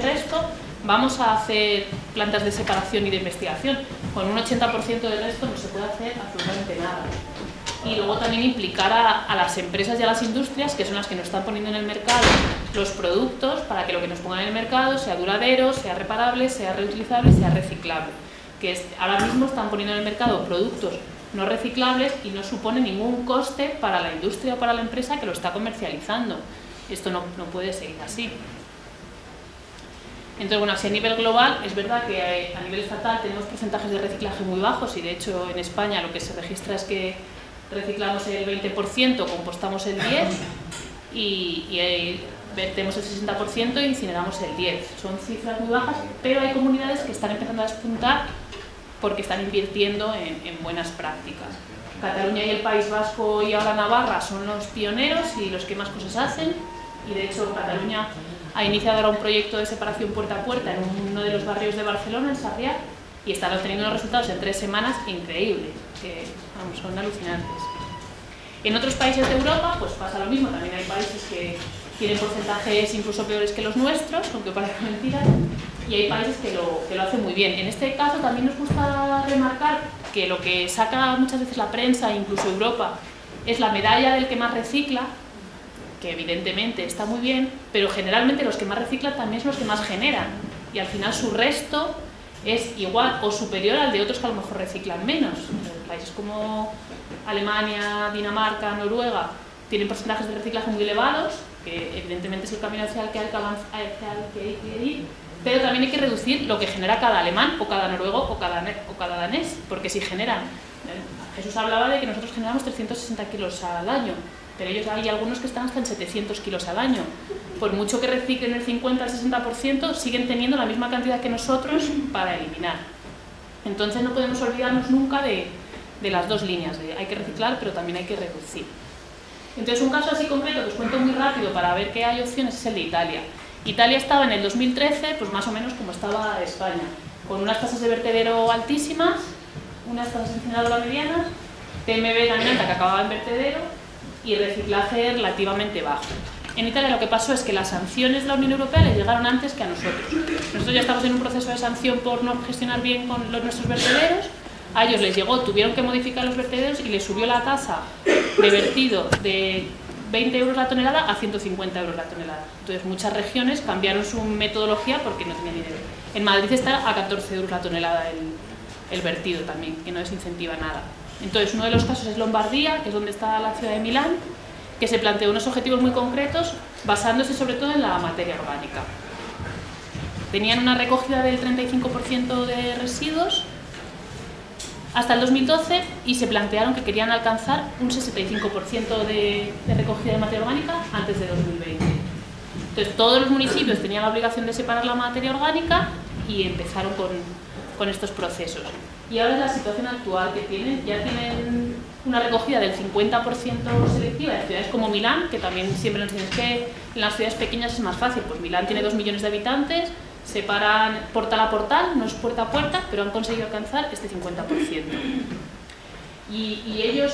S3: resto, vamos a hacer plantas de separación y de investigación. Con un 80% de resto no se puede hacer absolutamente nada. Y luego también implicar a las empresas y a las industrias, que son las que nos están poniendo en el mercado los productos, para que lo que nos pongan en el mercado sea duradero, sea reparable, sea reutilizable, sea reciclable. Que ahora mismo están poniendo en el mercado productos no reciclables y no supone ningún coste para la industria o para la empresa que lo está comercializando. Esto no puede seguir así. Entonces, bueno, así a nivel global, es verdad que a nivel estatal tenemos porcentajes de reciclaje muy bajos y de hecho en España lo que se registra es que reciclamos el 20%, compostamos el 10% y vertemos el 60% e incineramos el 10%. Son cifras muy bajas, pero hay comunidades que están empezando a despuntar porque están invirtiendo en buenas prácticas. Cataluña y el País Vasco y ahora Navarra son los pioneros y los que más cosas hacen, y de hecho Cataluña ha iniciado ahora un proyecto de separación puerta a puerta en uno de los barrios de Barcelona, en Sarriá, y están obteniendo unos resultados en 3 semanas increíbles, que vamos, son alucinantes. En otros países de Europa pues pasa lo mismo, también hay países que tienen porcentajes incluso peores que los nuestros, aunque parezca mentira, y hay países que lo hacen muy bien. En este caso también nos gusta remarcar que lo que saca muchas veces la prensa, incluso Europa, es la medalla del que más recicla, que evidentemente está muy bien, pero generalmente los que más reciclan también son los que más generan, y al final su resto es igual o superior al de otros que a lo mejor reciclan menos. Países como Alemania, Dinamarca, Noruega tienen porcentajes de reciclaje muy elevados, que evidentemente es el camino hacia el que hay que ir, pero también hay que reducir lo que genera cada alemán o cada noruego o cada danés, porque si generan, Jesús hablaba de que nosotros generamos 360 kilos al año, pero ellos hay algunos que están hasta en 700 kilos al año. Por mucho que reciclen el 50 al 60%, siguen teniendo la misma cantidad que nosotros para eliminar. Entonces no podemos olvidarnos nunca de las dos líneas, de hay que reciclar, pero también hay que reducir. Entonces un caso así concreto que os cuento muy rápido para ver que hay opciones es el de Italia. Italia estaba en el 2013, pues más o menos como estaba España, con unas tasas de vertedero altísimas, unas tasas de incineradora medianas, TMB también alta que acababa en vertedero y reciclaje relativamente bajo. En Italia lo que pasó es que las sanciones de la Unión Europea les llegaron antes que a nosotros. Nosotros ya estamos en un proceso de sanción por no gestionar bien con nuestros vertederos. A ellos les llegó, tuvieron que modificar los vertederos y les subió la tasa de vertido de 20 euros la tonelada a 150 euros la tonelada. Entonces muchas regiones cambiaron su metodología porque no tenían dinero. En Madrid está a 14 euros la tonelada el vertido también, que no desincentiva nada. Entonces uno de los casos es Lombardía, que es donde está la ciudad de Milán, que se planteó unos objetivos muy concretos basándose sobre todo en la materia orgánica. Tenían una recogida del 35% de residuos hasta el 2012 y se plantearon que querían alcanzar un 65% de recogida de materia orgánica antes de 2020. Entonces todos los municipios tenían la obligación de separar la materia orgánica y empezaron con estos procesos. Y ahora es la situación actual que tienen, ya tienen una recogida del 50% selectiva en ciudades como Milán, que también siempre nos dicen que en las ciudades pequeñas es más fácil, pues Milán tiene 2 millones de habitantes, separan portal a portal, no es puerta a puerta, pero han conseguido alcanzar este 50%. Y ellos,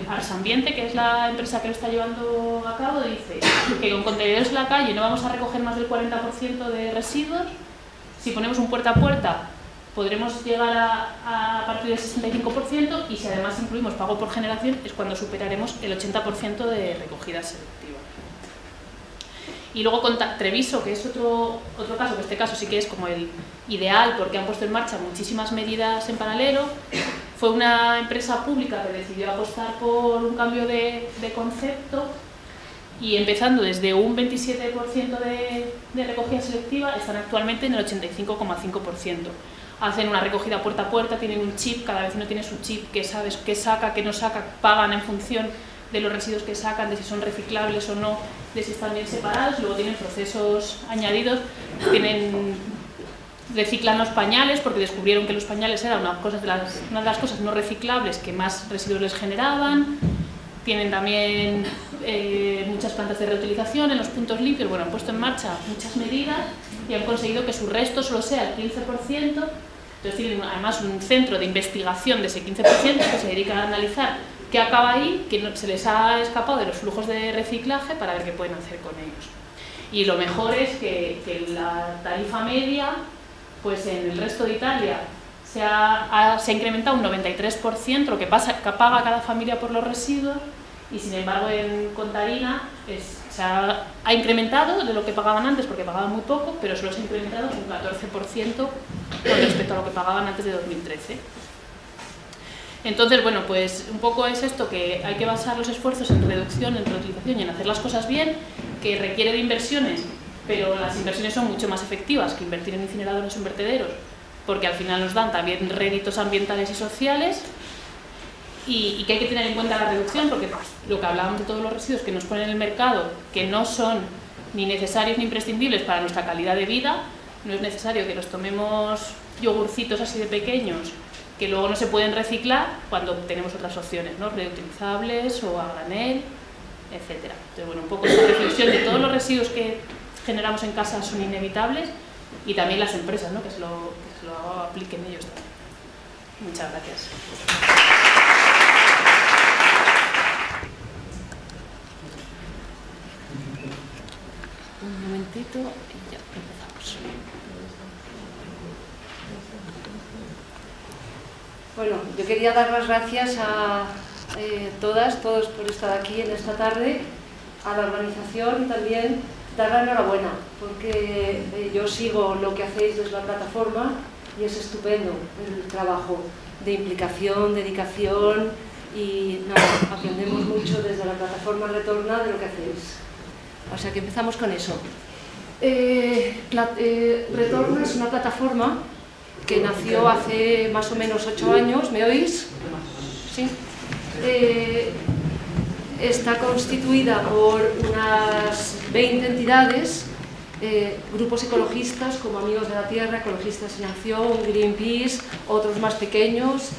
S3: Arsambiente, que es la empresa que lo está llevando a cabo, dice que con contenedores en la calle no vamos a recoger más del 40% de residuos. Si ponemos un puerta a puerta podremos llegar a partir del 65% y si además incluimos pago por generación es cuando superaremos el 80% de recogida selectiva. Y luego con Treviso, que es otro caso, que este caso sí que es como el ideal porque han puesto en marcha muchísimas medidas en paralelo. Fue una empresa pública que decidió apostar por un cambio de concepto y empezando desde un 27% de recogida selectiva están actualmente en el 85,5%. Hacen una recogida puerta a puerta, tienen un chip, cada vez no tiene su chip, que sabes qué saca, qué no saca, pagan en función de los residuos que sacan, de si son reciclables o no, de si están bien separados. Luego tienen procesos añadidos, reciclan los pañales porque descubrieron que los pañales eran una de las cosas no reciclables que más residuos les generaban. Tienen también muchas plantas de reutilización en los puntos limpios. Bueno, han puesto en marcha muchas medidas y han conseguido que su resto solo sea el 15%. Entonces tienen además un centro de investigación de ese 15% que se dedica a analizar qué acaba ahí, que se les ha escapado de los flujos de reciclaje para ver qué pueden hacer con ellos. Y lo mejor es que la tarifa media, pues en el resto de Italia se ha incrementado un 93% lo que paga cada familia por los residuos y sin embargo en Contarina se ha incrementado de lo que pagaban antes porque pagaban muy poco, pero solo se ha incrementado un 14% con respecto a lo que pagaban antes de 2013. Entonces, bueno, pues un poco es esto, que hay que basar los esfuerzos en reducción, en reutilización y en hacer las cosas bien, que requiere de inversiones, pero las inversiones son mucho más efectivas que invertir en incineradores o en vertederos, porque al final nos dan también réditos ambientales y sociales, y que hay que tener en cuenta la reducción, porque lo que hablábamos de todos los residuos que nos ponen en el mercado, que no son ni necesarios ni imprescindibles para nuestra calidad de vida, no es necesario que nos tomemos yogurcitos así de pequeños, que luego no se pueden reciclar cuando tenemos otras opciones, ¿no? Reutilizables o a granel, etc. Entonces, bueno, un poco esta reflexión de todos los residuos que generamos en casa son inevitables y también las empresas, ¿no? que se lo apliquen ellos también. Muchas gracias.
S4: Un momentito y ya empezamos. Bueno, yo quería dar las gracias a todos por estar aquí en esta tarde, a la organización y también dar la enhorabuena, porque yo sigo lo que hacéis desde la plataforma y es estupendo el trabajo de implicación, dedicación y aprendemos mucho desde la plataforma Retorna de lo que hacéis. O sea que empezamos con eso. Retorna es una plataforma que nació hace más o menos 8 años, ¿me oís? Sí. Está constituida por unas 20 entidades, grupos ecologistas como Amigos de la Tierra, Ecologistas en Acción, Greenpeace, otros más pequeños,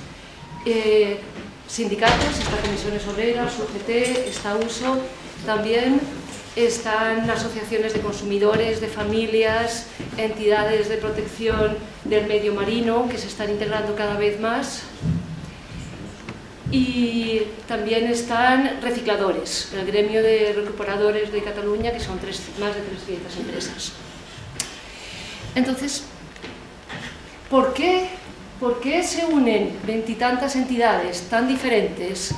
S4: sindicatos, está Comisiones Obreras, UGT, está USO, también están asociaciones de consumidores, de familias, entidades de protección del medio marino que se están integrando cada vez más. Y también están recicladores, el gremio de recuperadores de Cataluña, que son más de 300 empresas. Entonces, ¿por qué se unen veintitantas entidades tan diferentes,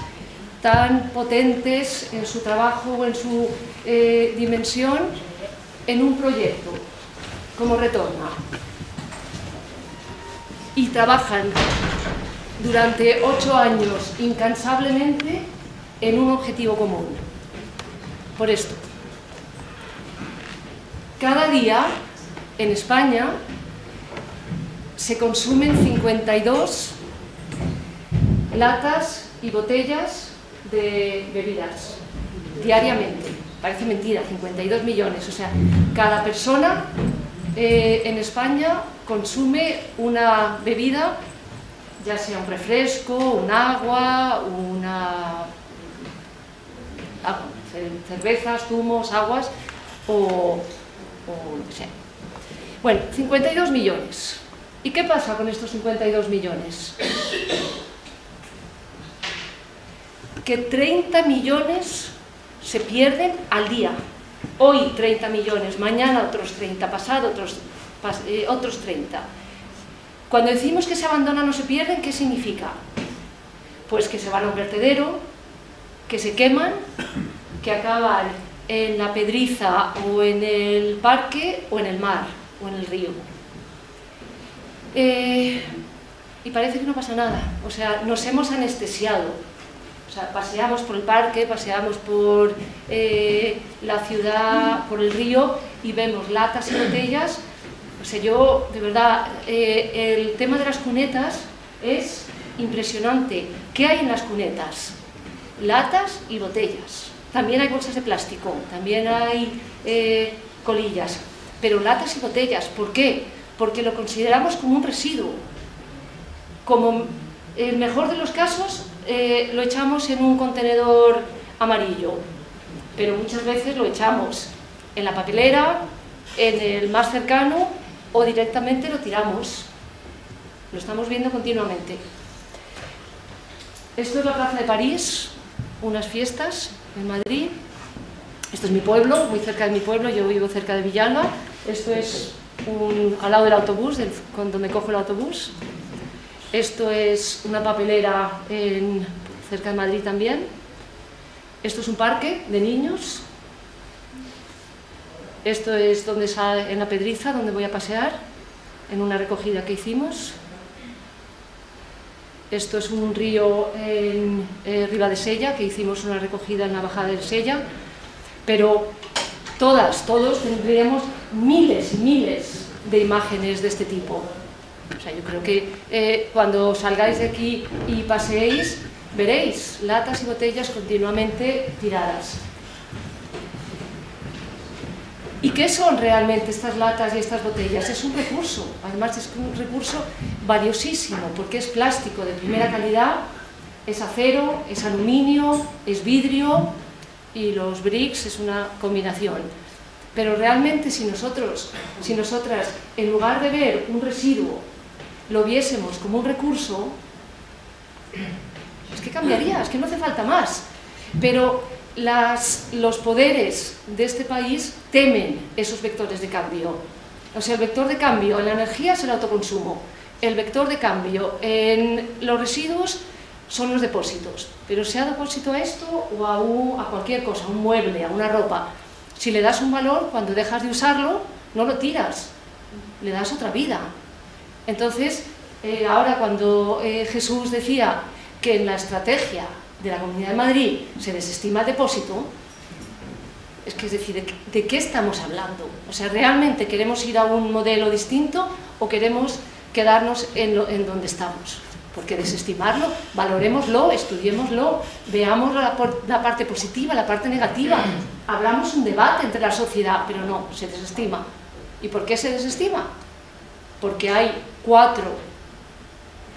S4: tan potentes en su trabajo o en su dimensión, en un proyecto como Retorna? Y trabajan durante 8 años incansablemente en un objetivo común. por esto. Cada día en España se consumen 52 latas y botellas de bebidas diariamente. Parece mentira, 52 millones. O sea, cada persona en España consume una bebida, ya sea un refresco, un agua, cervezas, zumos, aguas o no sé. Bueno, 52 millones. ¿Y qué pasa con estos 52 millones? Que 30 millones se pierden al día. Hoy 30 millones, mañana otros 30, pasado otros 30. Cuando decimos que se abandonan o se pierden, ¿qué significa? Pues que se van a un vertedero, que se queman, que acaban en la pedriza o en el parque o en el mar o en el río. Y parece que no pasa nada, o sea, nos hemos anestesiado. O sea, paseamos por el parque, paseamos por la ciudad, por el río y vemos latas y botellas. O sea, yo, de verdad, el tema de las cunetas es impresionante. ¿Qué hay en las cunetas? Latas y botellas. También hay bolsas de plástico, también hay colillas, pero latas y botellas. ¿Por qué? Porque lo consideramos como un residuo. Como el mejor de los casos, lo echamos en un contenedor amarillo, pero muchas veces lo echamos en la papelera, en el más cercano o directamente lo tiramos. Lo estamos viendo continuamente. Esto es la Plaza de París, unas fiestas en Madrid. Esto es mi pueblo, muy cerca de mi pueblo, yo vivo cerca de Villalba. Esto es al lado del autobús, cuando me cojo el autobús. Esto es una papelera cerca de Madrid también. Esto es un parque de niños. Esto es donde sale, en la Pedriza, donde voy a pasear, en una recogida que hicimos. Esto es un río en Ribadesella, que hicimos una recogida en la bajada del Sella. Pero todos tendríamos miles y miles de imágenes de este tipo. O sea, yo creo que cuando salgáis de aquí y paseéis, veréis latas y botellas continuamente tiradas. ¿Y qué son realmente estas latas y estas botellas? Es un recurso, además es un recurso valiosísimo, porque es plástico de primera calidad, es acero, es aluminio, es vidrio y los bricks es una combinación. Pero realmente si nosotras, en lugar de ver un residuo, lo viésemos como un recurso, es que cambiaría, es que no hace falta más. Pero los poderes de este país temen esos vectores de cambio. O sea, el vector de cambio en la energía es el autoconsumo, el vector de cambio en los residuos son los depósitos. Pero sea depósito a esto o a cualquier cosa, a un mueble, a una ropa, si le das un valor, cuando dejas de usarlo, no lo tiras, le das otra vida. Entonces, ahora cuando Jesús decía que en la estrategia de la Comunidad de Madrid se desestima el depósito, es que es decir, ¿de qué estamos hablando? O sea, ¿realmente queremos ir a un modelo distinto o queremos quedarnos en donde estamos? Porque desestimarlo, valorémoslo, estudiémoslo, veamos la parte positiva, la parte negativa, hablamos un debate entre la sociedad, pero no, se desestima. ¿Y por qué se desestima? Porque hay 4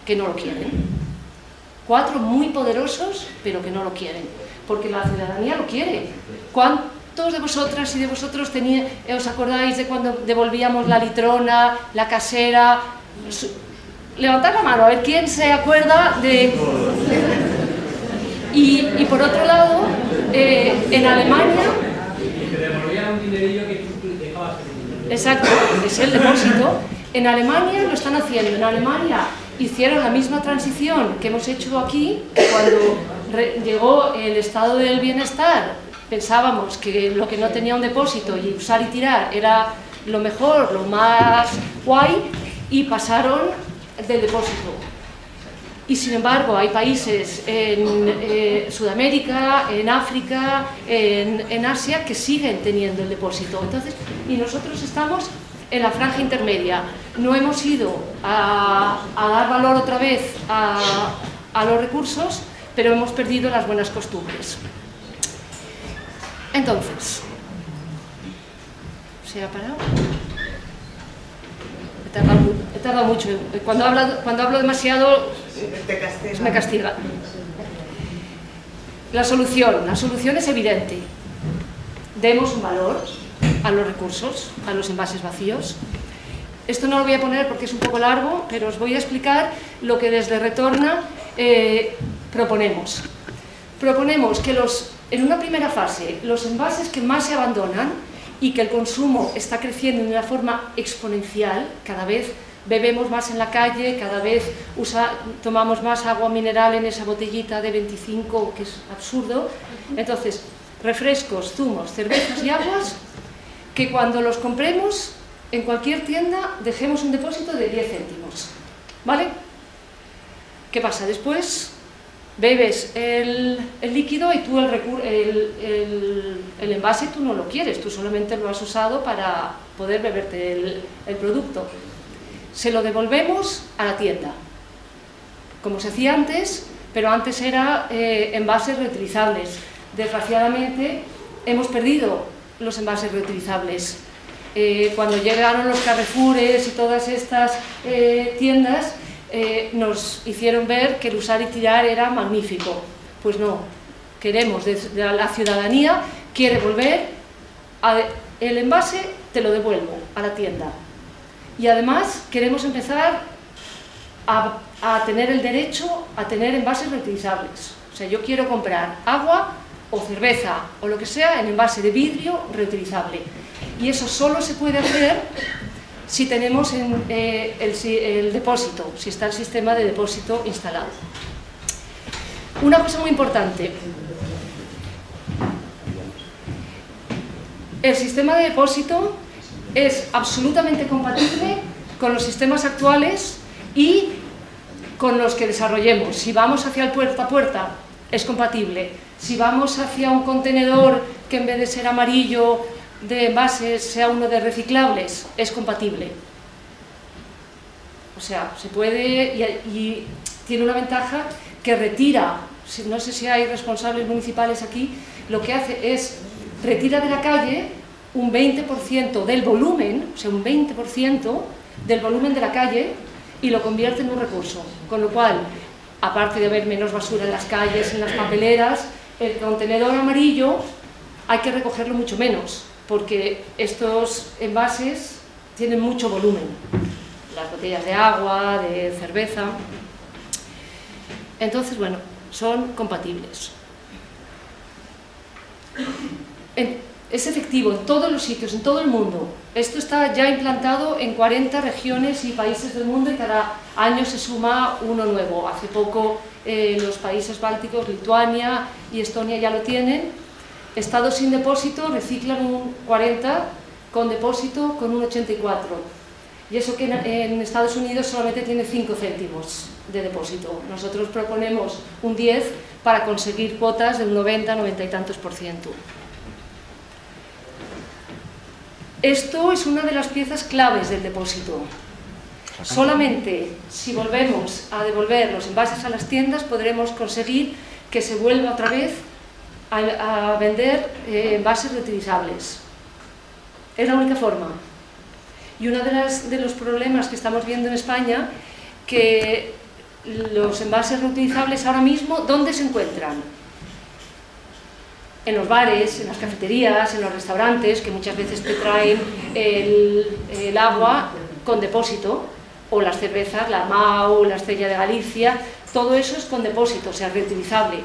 S4: que no lo quieren. 4 muy poderosos, pero que no lo quieren. Porque la ciudadanía lo quiere. ¿Cuántos de vosotras y de vosotros os acordáis de cuando devolvíamos la litrona, la casera? Levantad la mano, a ver quién se acuerda de... Y por otro lado, en Alemania...
S5: Y te devolvían un dinerillo que tú dejabas.
S4: Exacto, es el depósito. En Alemania lo están haciendo. En Alemania hicieron la misma transición que hemos hecho aquí, cuando llegó el estado del bienestar. Pensábamos que lo que no tenía un depósito y usar y tirar era lo mejor, lo más guay, y pasaron del depósito. y sin embargo hay países en Sudamérica, en África, en Asia que siguen teniendo el depósito. Entonces, y nosotros estamos en la franja intermedia. No hemos ido a dar valor otra vez a los recursos, pero hemos perdido las buenas costumbres. Entonces, ¿se ha parado? He tardado mucho. Cuando hablo demasiado, me castiga. La solución es evidente. Demos un valor a los recursos, a los envases vacíos. Esto no lo voy a poner porque es un poco largo, pero os voy a explicar lo que desde Retorna proponemos. Proponemos que en una primera fase, los envases que más se abandonan y que el consumo está creciendo de una forma exponencial, cada vez bebemos más en la calle, cada vez tomamos más agua mineral en esa botellita de 25, que es absurdo. Entonces, refrescos, zumos, cervezas y aguas, que cuando los compremos en cualquier tienda dejemos un depósito de 10 céntimos, ¿vale? ¿Qué pasa? Después bebes el líquido y tú el envase tú no lo quieres, tú solamente lo has usado para poder beberte el producto. Se lo devolvemos a la tienda, como se hacía antes, pero antes era envases reutilizables. Desgraciadamente hemos perdido los envases reutilizables. Cuando llegaron los Carrefoures y todas estas tiendas, nos hicieron ver que el usar y tirar era magnífico. Pues no, la ciudadanía quiere volver, el envase te lo devuelvo a la tienda. Y además queremos empezar a tener el derecho a tener envases reutilizables. O sea, yo quiero comprar agua o cerveza o lo que sea en envase de vidrio reutilizable. Y eso solo se puede hacer si tenemos el depósito, si está el sistema de depósito instalado. Una cosa muy importante. El sistema de depósito es absolutamente compatible con los sistemas actuales y con los que desarrollemos. Si vamos hacia el puerta a puerta, es compatible. Si vamos hacia un contenedor que en vez de ser amarillo de envases sea uno de reciclables, es compatible. O sea, se puede y tiene una ventaja que retira, no sé si hay responsables municipales aquí, lo que hace es retira de la calle un 20% del volumen, o sea, un 20% del volumen de la calle y lo convierte en un recurso. Con lo cual, aparte de haber menos basura en las calles, en las papeleras, el contenedor amarillo hay que recogerlo mucho menos, porque estos envases tienen mucho volumen. Las botellas de agua, de cerveza. Entonces, bueno, son compatibles. Es efectivo en todos los sitios, en todo el mundo. Esto está ya implantado en 40 regiones y países del mundo y cada año se suma uno nuevo. Hace poco los países bálticos, Lituania y Estonia ya lo tienen. Estados sin depósito reciclan un 40, con depósito con un 84. Y eso que en Estados Unidos solamente tiene 5 céntimos de depósito. Nosotros proponemos un 10 para conseguir cuotas del 90, 90 y tantos %. Esto es una de las piezas claves del depósito. Solamente si volvemos a devolver los envases a las tiendas podremos conseguir que se vuelva otra vez a vender envases reutilizables. Es la única forma. Y uno de los problemas que estamos viendo en España, que los envases reutilizables ahora mismo, ¿dónde se encuentran? En los bares, en las cafeterías, en los restaurantes, que muchas veces te traen el agua con depósito, o las cervezas, la Mao, la Estrella de Galicia, todo eso es con depósito, o sea, reutilizable.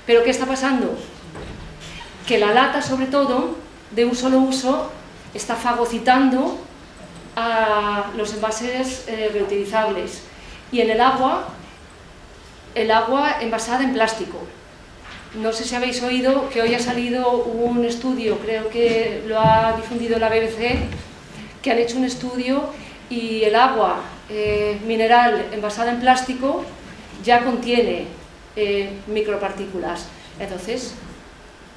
S4: Pero ¿qué está pasando? Que la lata, sobre todo, de un solo uso, está fagocitando a los envases reutilizables. Y en el agua envasada en plástico. No sé si habéis oído que hoy ha salido un estudio, creo que lo ha difundido la BBC, que han hecho un estudio y el agua mineral envasada en plástico ya contiene micropartículas. Entonces,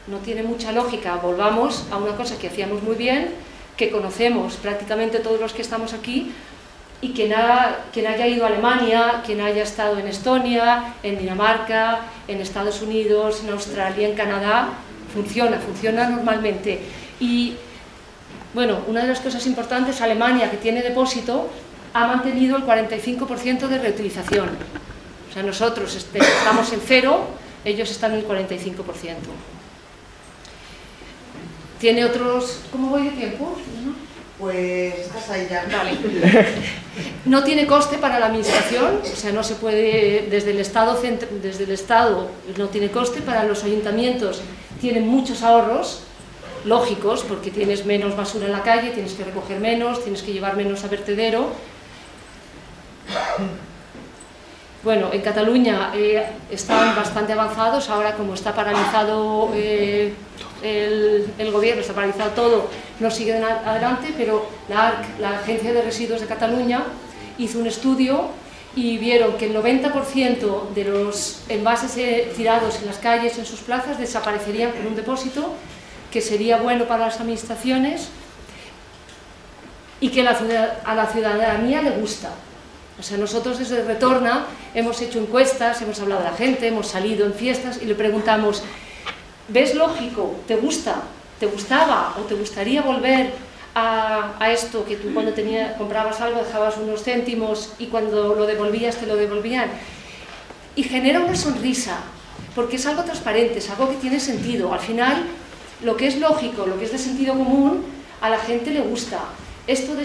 S4: no tiene mucha lógica. Volvamos a una cosa que hacíamos muy bien, que conocemos prácticamente todos los que estamos aquí, y quien haya ido a Alemania, quien haya estado en Estonia, en Dinamarca, en Estados Unidos, en Australia, en Canadá, funciona normalmente. Y bueno, una de las cosas importantes, Alemania, que tiene depósito, ha mantenido el 45% de reutilización. O sea, nosotros estamos en 0, ellos están en el 45%. ¿Tiene otros...? ¿Cómo voy de tiempo? ¿No?
S1: Pues estás ahí ya.
S4: Vale. No tiene coste para la administración, o sea, no se puede, desde el Estado no tiene coste, para los ayuntamientos tienen muchos ahorros, lógicos, porque tienes menos basura en la calle, tienes que recoger menos, tienes que llevar menos a vertedero. Bueno, en Cataluña están bastante avanzados, ahora como está paralizado el gobierno, está paralizado todo, no siguen adelante, pero la Agencia de Residuos de Cataluña hizo un estudio y vieron que el 90% de los envases tirados en las calles, en sus plazas, desaparecerían con un depósito, que sería bueno para las administraciones y que a la ciudadanía le gusta. O sea, nosotros desde Retorna hemos hecho encuestas, hemos hablado de la gente, hemos salido en fiestas y le preguntamos: ¿ves lógico? ¿Te gusta? ¿Te gustaba? ¿O te gustaría volver a esto que tú cuando comprabas algo dejabas unos céntimos y cuando lo devolvías te lo devolvían? Y genera una sonrisa, porque es algo transparente, es algo que tiene sentido. Al final, lo que es lógico, lo que es de sentido común, a la gente le gusta. Esto de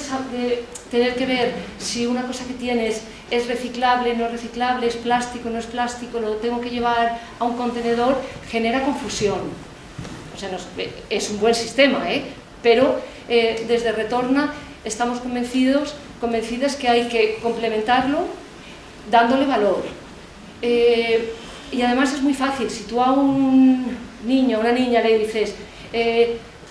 S4: tener que ver si una cosa que tienes es reciclable, no es reciclable, es plástico, no es plástico, lo tengo que llevar a un contenedor, genera confusión. O sea, es un buen sistema, pero desde Retorna estamos convencidas que hay que complementarlo dándole valor. Y además es muy fácil, si tú a un niño o una niña le dices: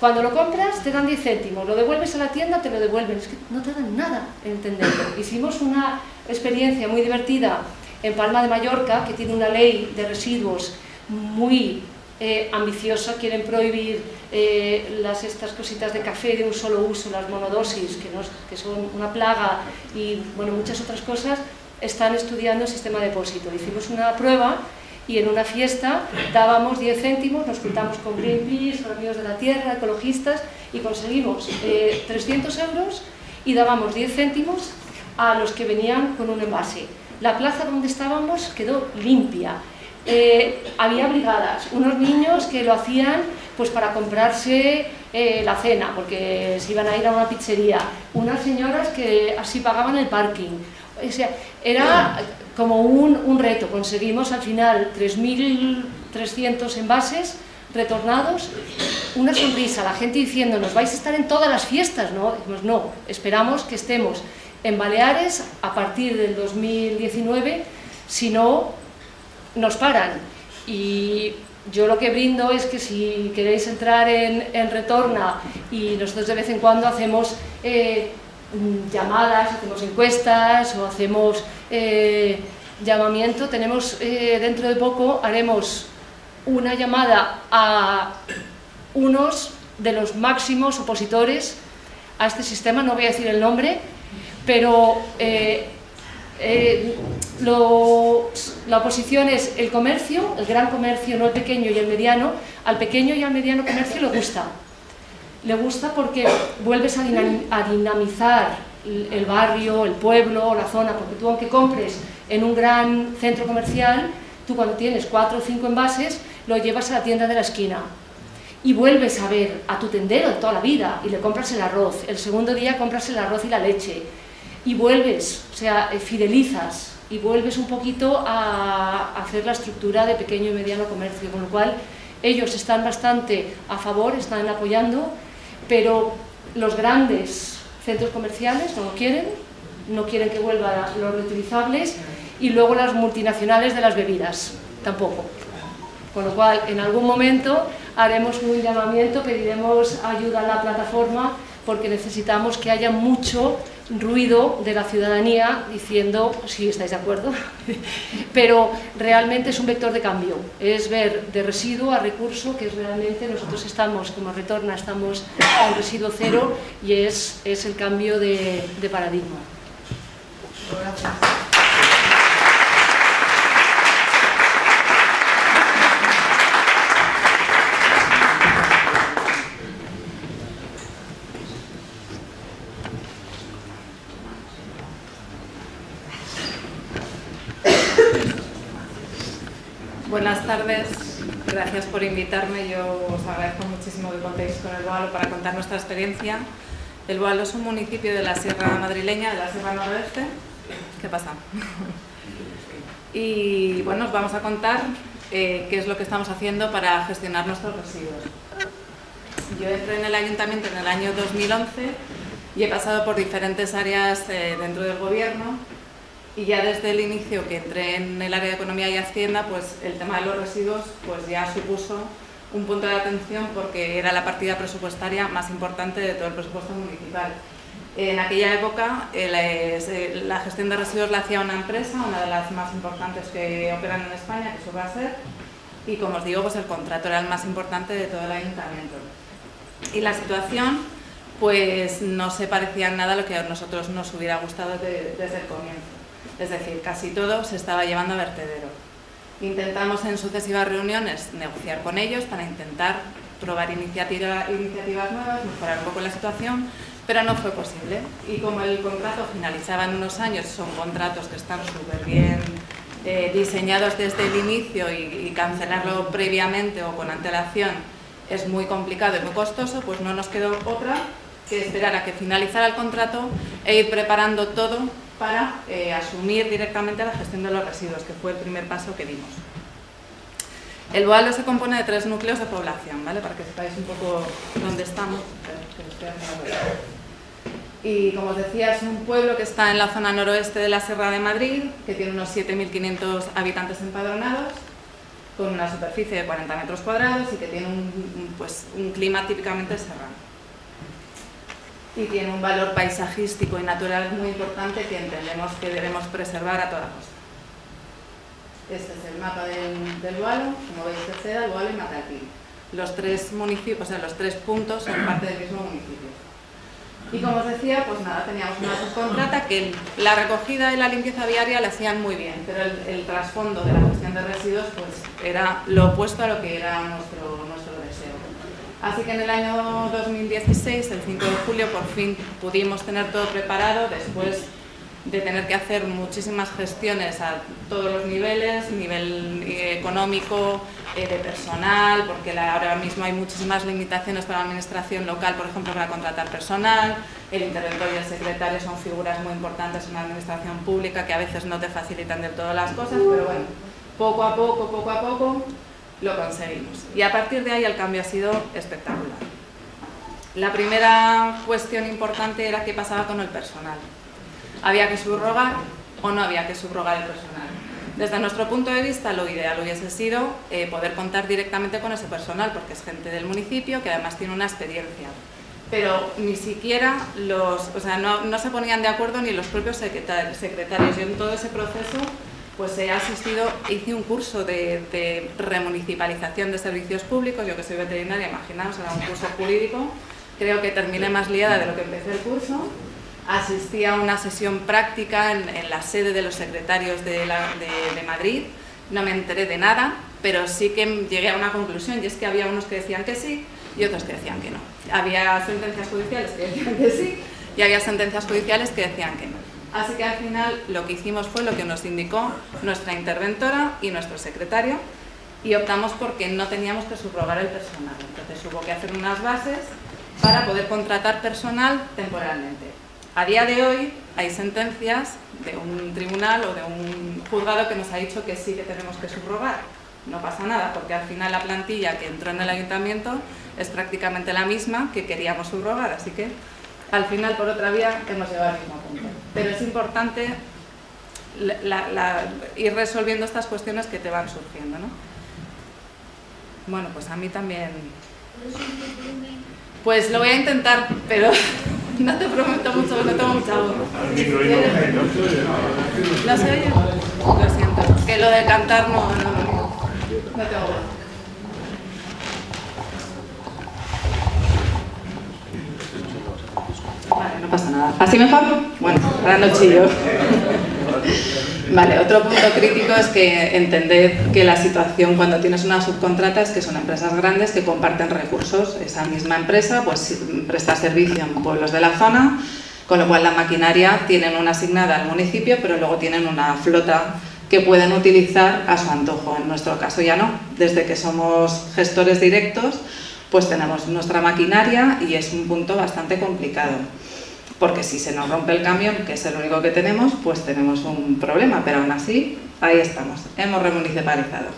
S4: cuando lo compras te dan 10 céntimos, lo devuelves a la tienda, te lo devuelven, es que no te dan nada en entenderlo. Hicimos una experiencia muy divertida en Palma de Mallorca, que tiene una ley de residuos muy ambiciosa. Quieren prohibir estas cositas de café de un solo uso, las monodosis, que son una plaga, y bueno, muchas otras cosas. Están estudiando el sistema de depósito. Hicimos una prueba y en una fiesta dábamos 10 céntimos, nos juntamos con Greenpeace, con Amigos de la Tierra, ecologistas, y conseguimos 300 euros y dábamos 10 céntimos a los que venían con un envase. La plaza donde estábamos quedó limpia. Había brigadas, unos niños que lo hacían pues para comprarse la cena, porque se iban a ir a una pizzería, unas señoras que así pagaban el parking. O sea, era como un reto. Conseguimos al final 3.300 envases retornados, una sonrisa, la gente diciéndonos: vais a estar en todas las fiestas, ¿no? Dijimos: no, esperamos que estemos en Baleares a partir del 2019, si no, nos paran. Y yo lo que brindo es que si queréis entrar en Retorna, y nosotros de vez en cuando hacemos llamadas, hacemos encuestas o hacemos llamamiento, tenemos dentro de poco haremos una llamada a unos de los máximos opositores a este sistema, no voy a decir el nombre, pero la oposición es el comercio, el gran comercio, no el pequeño y el mediano. Al pequeño y al mediano comercio le gusta. Le gusta porque vuelves a dinamizar el barrio, el pueblo, la zona, porque tú, aunque compres en un gran centro comercial, tú cuando tienes 4 o 5 envases, lo llevas a la tienda de la esquina y vuelves a ver a tu tendero de toda la vida y le compras el arroz. El segundo día compras el arroz y la leche y vuelves, o sea, fidelizas y vuelves un poquito a hacer la estructura de pequeño y mediano comercio, con lo cual ellos están bastante a favor, están apoyando, pero los grandes centros comerciales no lo quieren, no quieren que vuelvan los reutilizables, y luego las multinacionales de las bebidas tampoco. Con lo cual, en algún momento haremos un llamamiento, pediremos ayuda a la plataforma, porque necesitamos que haya mucho ruido de la ciudadanía diciendo si estáis de acuerdo, pero realmente es un vector de cambio, es ver de residuo a recurso, que es realmente, nosotros estamos, como Retorna, estamos en residuo cero y es el cambio de paradigma.
S1: Gracias.
S6: Buenas tardes, gracias por invitarme. Yo os agradezco muchísimo que contéis con el Boalo para contar nuestra experiencia. El Boalo es un municipio de la Sierra Madrileña, de la Sierra Noroeste. ¿Qué pasa? Y bueno, os vamos a contar qué es lo que estamos haciendo para gestionar nuestros residuos. Yo entré en el ayuntamiento en el año 2011 y he pasado por diferentes áreas dentro del gobierno. Y ya desde el inicio que entré en el área de Economía y Hacienda, pues el tema de los residuos pues ya supuso un punto de atención porque era la partida presupuestaria más importante de todo el presupuesto municipal. En aquella época la gestión de residuos la hacía una empresa, una de las más importantes que operan en España, que eso va a ser, y como os digo, pues el contrato era el más importante de todo el ayuntamiento. Y la situación pues no se parecía en nada a lo que a nosotros nos hubiera gustado desde el comienzo. Es decir, casi todo se estaba llevando a vertedero. Intentamos en sucesivas reuniones negociar con ellos para intentar probar iniciativas nuevas, mejorar un poco la situación, pero no fue posible. Y como el contrato finalizaba en unos años, son contratos que están súper bien diseñados desde el inicio y cancelarlo previamente o con antelación es muy complicado y muy costoso, pues no nos quedó otra que esperar a que finalizara el contrato e ir preparando todo para asumir directamente la gestión de los residuos, que fue el primer paso que dimos. El Boalo se compone de 3 núcleos de población, ¿vale? Para que sepáis un poco dónde estamos. Y como os decía, es un pueblo que está en la zona noroeste de la Sierra de Madrid, que tiene unos 7.500 habitantes empadronados, con una superficie de 40 metros cuadrados y que tiene un clima típicamente serrano. Y tiene un valor paisajístico y natural muy importante que entendemos que debemos preservar a toda costa. Este es el mapa del Boalo, como veis, Cerceda, El Boalo y Matalpín. Los 3 municipios, o sea, los 3 puntos son parte del mismo municipio. Y como os decía, pues nada, teníamos una subcontrata que la recogida y la limpieza viaria la hacían muy bien, pero el trasfondo de la gestión de residuos pues era lo opuesto a lo que era nuestro deseo. Así que en el año 2016, el 5 de julio, por fin pudimos tener todo preparado después de tener que hacer muchísimas gestiones a todos los niveles, nivel económico, de personal, porque ahora mismo hay muchísimas limitaciones para la administración local, por ejemplo, para contratar personal. El interventor y el secretario son figuras muy importantes en la administración pública que a veces no te facilitan del todo las cosas, pero bueno, poco a poco lo conseguimos. Y a partir de ahí el cambio ha sido espectacular. La primera cuestión importante era qué pasaba con el personal. ¿Había que subrogar o no había que subrogar el personal? Desde nuestro punto de vista, lo ideal hubiese sido poder contar directamente con ese personal, porque es gente del municipio que además tiene una experiencia. Pero ni siquiera no se ponían de acuerdo ni los propios secretarios. Yo en todo ese proceso pues he asistido, hice un curso de remunicipalización de servicios públicos. Yo que soy veterinaria, imaginaos, era un curso jurídico. Creo que terminé más liada de lo que empecé el curso. Asistí a una sesión práctica en la sede de los secretarios de Madrid, no me enteré de nada, pero sí que llegué a una conclusión, y es que había unos que decían que sí y otros que decían que no. Había sentencias judiciales que decían que sí y había sentencias judiciales que decían que no. Así que al final lo que hicimos fue lo que nos indicó nuestra interventora y nuestro secretario y optamos porque no teníamos que subrogar el personal. Entonces hubo que hacer unas bases para poder contratar personal temporalmente. A día de hoy hay sentencias de un tribunal o de un juzgado que nos ha dicho que sí que tenemos que subrogar. No pasa nada, porque al final la plantilla que entró en el ayuntamiento es prácticamente la misma que queríamos subrogar, así que al final por otra vía hemos llegado al mismo punto. Pero es importante ir resolviendo estas cuestiones que te van surgiendo, ¿no? Bueno, pues a mí también... Pues lo voy a intentar, pero... No te prometo mucho, no tengo mucha voz. ¿No se oye? Lo siento. Que lo de cantar no tengo voz. Vale, no pasa nada. ¿Así mejor? Bueno, ahora no chillo. Vale, otro punto crítico es que entender que la situación cuando tienes una subcontrata es que son empresas grandes que comparten recursos. Esa misma empresa pues presta servicio en pueblos de la zona, con lo cual la maquinaria tienen una asignada al municipio, pero luego tienen una flota que pueden utilizar a su antojo. En nuestro caso ya no. Desde que somos gestores directos, pues tenemos nuestra maquinaria y es un punto bastante complicado. Porque si se nos rompe el camión, que es el único que tenemos, pues tenemos un problema, pero aún así, ahí estamos, hemos remunicipalizado.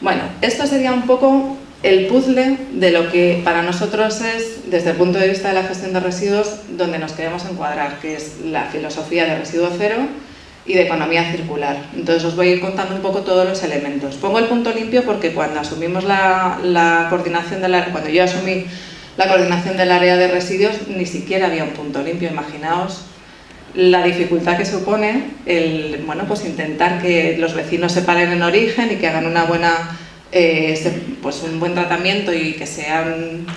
S6: Bueno, esto sería un poco el puzzle de lo que para nosotros es, desde el punto de vista de la gestión de residuos, donde nos queremos encuadrar, que es la filosofía de residuo cero y de economía circular. Entonces os voy a ir contando un poco todos los elementos. Pongo el punto limpio porque cuando asumimos la coordinación cuando yo asumí la coordinación del área de residuos, ni siquiera había un punto limpio. Imaginaos la dificultad que supone el, bueno, pues intentar que los vecinos se paren en origen y que hagan una buena, pues un buen tratamiento y que sean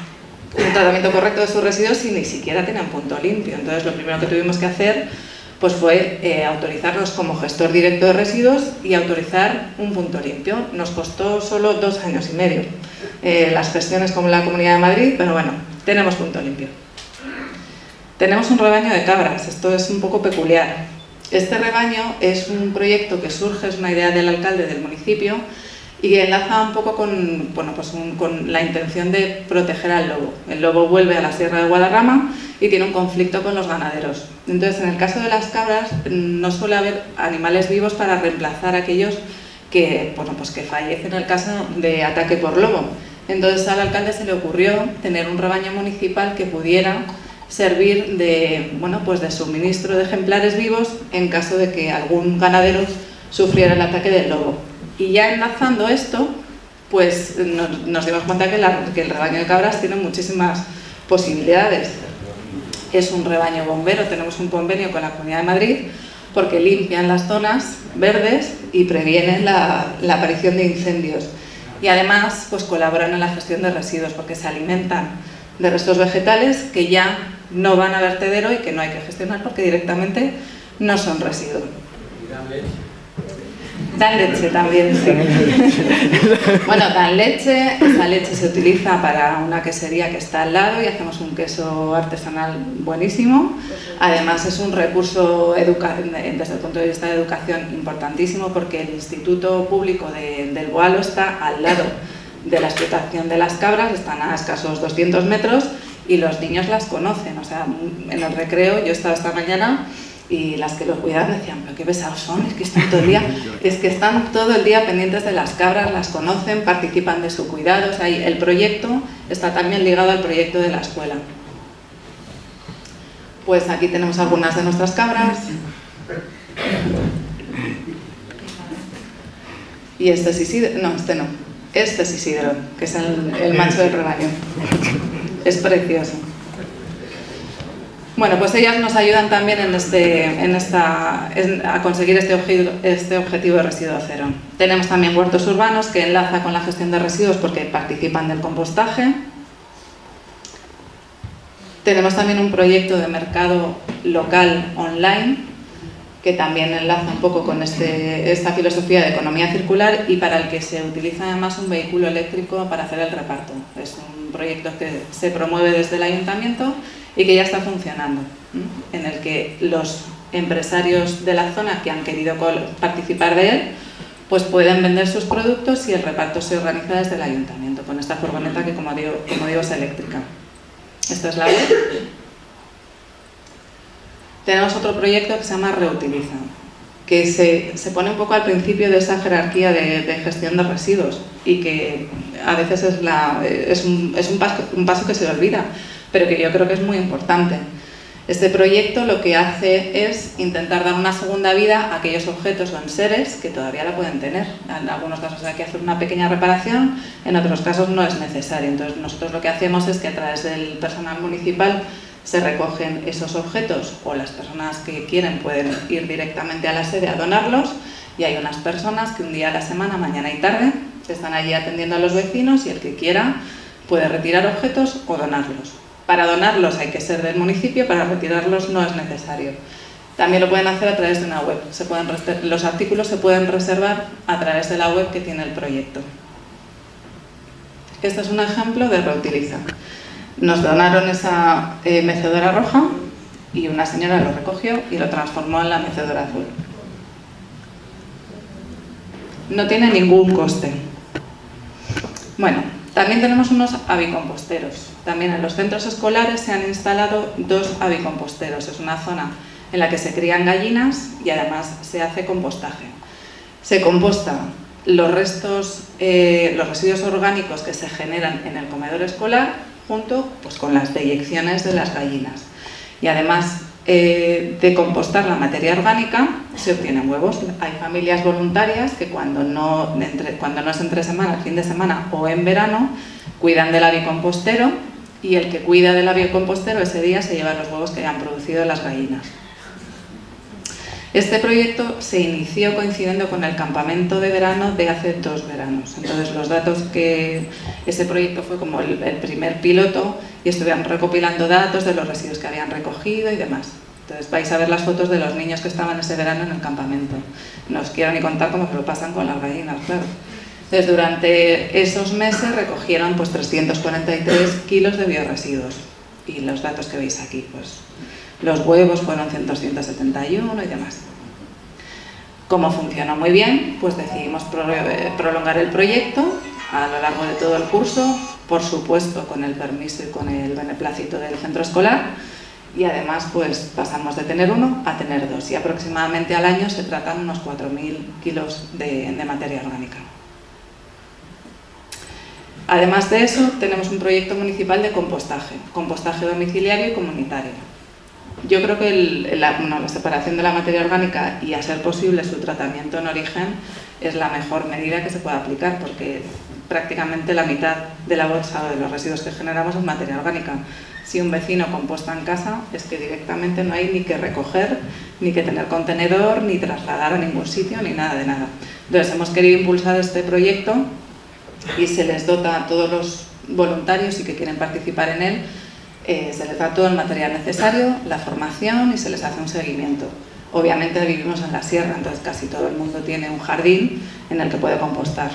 S6: un tratamiento correcto de sus residuos si ni siquiera tienen punto limpio. Entonces lo primero que tuvimos que hacer pues fue autorizarnos como gestor directo de residuos y autorizar un punto limpio. Nos costó solo 2 años y medio. Las gestiones como en la Comunidad de Madrid, pero bueno, tenemos punto limpio. Tenemos un rebaño de cabras, esto es un poco peculiar. Este rebaño es un proyecto que surge, es una idea del alcalde del municipio y que enlaza un poco con, bueno, pues con la intención de proteger al lobo. El lobo vuelve a la Sierra de Guadarrama y tiene un conflicto con los ganaderos. Entonces, en el caso de las cabras, no suele haber animales vivos para reemplazar a aquellos que, bueno, pues que fallecen en el caso de ataque por lobo. Entonces, al alcalde se le ocurrió tener un rebaño municipal que pudiera servir de, bueno, pues de suministro de ejemplares vivos en caso de que algún ganadero sufriera el ataque del lobo. Y ya enlazando esto, pues nos dimos cuenta que el rebaño de cabras tiene muchísimas posibilidades. Es un rebaño bombero, tenemos un convenio con la Comunidad de Madrid porque limpian las zonas verdes y previenen la aparición de incendios. Y además pues colaboran en la gestión de residuos porque se alimentan de restos vegetales que ya no van a vertedero y que no hay que gestionar porque directamente no son residuos. Dan leche también, sí. Bueno, dan leche, esa leche se utiliza para una quesería que está al lado y hacemos un queso artesanal buenísimo. Además es un recurso desde el punto de vista de educación importantísimo porque el Instituto Público del Boalo está al lado de la explotación de las cabras, están a escasos 200 metros y los niños las conocen. O sea, en el recreo, yo estaba esta mañana y las que los cuidaban decían, pero qué pesados son, es que están todo el día pendientes de las cabras, las conocen, participan de su cuidado. O sea, el proyecto está también ligado al proyecto de la escuela. Pues aquí tenemos algunas de nuestras cabras. Y este es Isidro, no, este no. Este es Isidro, que es el macho del rebaño. Es precioso. Bueno, pues ellas nos ayudan también a conseguir este objetivo de residuo cero. Tenemos también huertos urbanos que enlaza con la gestión de residuos porque participan del compostaje. Tenemos también un proyecto de mercado local online que también enlaza un poco con esta filosofía de economía circular y para el que se utiliza además un vehículo eléctrico para hacer el reparto. Es un proyecto que se promueve desde el ayuntamiento y que ya está funcionando, en el que los empresarios de la zona que han querido participar de él pues pueden vender sus productos y el reparto se organiza desde el ayuntamiento con esta furgoneta que como digo es eléctrica. Esta es la web. Tenemos otro proyecto que se llama Reutiliza, que se pone un poco al principio de esa jerarquía de gestión de residuos y que a veces es un paso que se olvida, pero que yo creo que es muy importante. Este proyecto lo que hace es intentar dar una segunda vida a aquellos objetos o enseres que todavía la pueden tener. En algunos casos hay que hacer una pequeña reparación, en otros casos no es necesario. Entonces nosotros lo que hacemos es que a través del personal municipal se recogen esos objetos o las personas que quieren pueden ir directamente a la sede a donarlos, y hay unas personas que un día a la semana, mañana y tarde, están allí atendiendo a los vecinos, y el que quiera puede retirar objetos o donarlos. Para donarlos hay que ser del municipio, para retirarlos no es necesario. También lo pueden hacer a través de una web. Los artículos se pueden reservar a través de la web que tiene el proyecto. Este es un ejemplo de reutiliza. Nos donaron esa mecedora roja y una señora lo recogió y lo transformó en la mecedora azul. No tiene ningún coste. Bueno, también tenemos unos avicomposteros. También en los centros escolares se han instalado 2 avicomposteros. Es una zona en la que se crían gallinas y además se hace compostaje. Se compostan los residuos orgánicos que se generan en el comedor escolar junto pues, con las deyecciones de las gallinas. Y además de compostar la materia orgánica se obtienen huevos. Hay familias voluntarias que cuando no es entre semana, el fin de semana o en verano, cuidan del avicompostero, y el que cuida del avicompostero ese día se lleva los huevos que hayan producido las gallinas. Este proyecto se inició coincidiendo con el campamento de verano de hace 2 veranos. Entonces los datos ese proyecto fue como el primer piloto, y estuvieron recopilando datos de los residuos que habían recogido y demás. Entonces vais a ver las fotos de los niños que estaban ese verano en el campamento. No os quiero ni contar cómo se lo pasan con las gallinas, claro. Entonces durante esos meses recogieron pues 343 kilos de biorresiduos. Y los datos que veis aquí, pues los huevos fueron 171 y demás. Como funcionó muy bien, pues decidimos prolongar el proyecto a lo largo de todo el curso, por supuesto con el permiso y con el beneplácito del centro escolar, y además pues pasamos de tener 1 a tener 2, y aproximadamente al año se tratan unos 4.000 kilos de materia orgánica. Además de eso, tenemos un proyecto municipal de compostaje domiciliario y comunitario. Yo creo que la separación de la materia orgánica y, a ser posible, su tratamiento en origen es la mejor medida que se puede aplicar, porque prácticamente la mitad de la bolsa de los residuos que generamos es materia orgánica. Si un vecino composta en casa, es que directamente no hay ni que recoger, ni que tener contenedor, ni trasladar a ningún sitio, ni nada de nada. Entonces hemos querido impulsar este proyecto y se les dota a todos los voluntarios y que quieren participar en él, se les da todo el material necesario, la formación, y se les hace un seguimiento. Obviamente vivimos en la sierra, entonces casi todo el mundo tiene un jardín en el que puede compostar.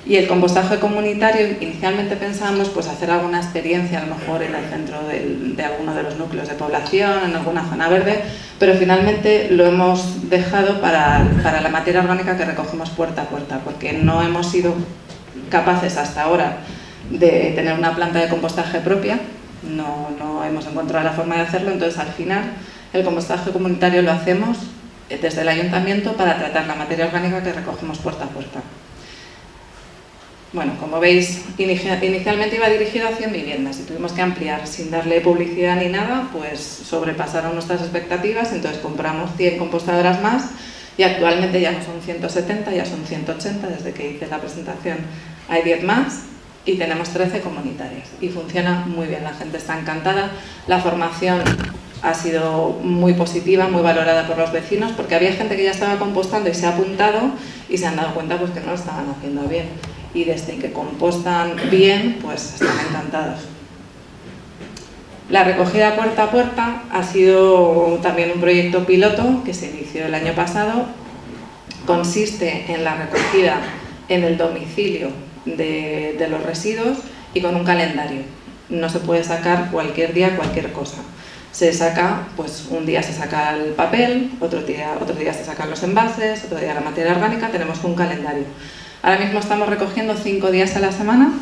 S6: Y el compostaje comunitario, inicialmente pensábamos pues hacer alguna experiencia, a lo mejor en el centro de alguno de los núcleos de población, en alguna zona verde, pero finalmente lo hemos dejado para la materia orgánica que recogemos puerta a puerta, porque no hemos sido capaces hasta ahora de tener una planta de compostaje propia, no hemos encontrado la forma de hacerlo. Entonces al final el compostaje comunitario lo hacemos desde el ayuntamiento para tratar la materia orgánica que recogemos puerta a puerta. Bueno, como veis, inicialmente iba dirigido a 100 viviendas y tuvimos que ampliar sin darle publicidad ni nada, pues sobrepasaron nuestras expectativas, entonces compramos 100 compostadoras más y actualmente ya no son 170, ya son 180, desde que hice la presentación hay 10 más y tenemos 13 comunitarias y funciona muy bien, la gente está encantada, la formación ha sido muy positiva, muy valorada por los vecinos, porque había gente que ya estaba compostando y se ha apuntado y se han dado cuenta pues que no lo estaban haciendo bien. Y desde que compostan bien, pues están encantados. La recogida puerta a puerta ha sido también un proyecto piloto que se inició el año pasado. Consiste en la recogida en el domicilio de los residuos y con un calendario. No se puede sacar cualquier día cualquier cosa. Se saca, pues un día se saca el papel, otro día se sacan los envases, otro día la materia orgánica, tenemos un calendario. Ahora mismo estamos recogiendo 5 días a la semana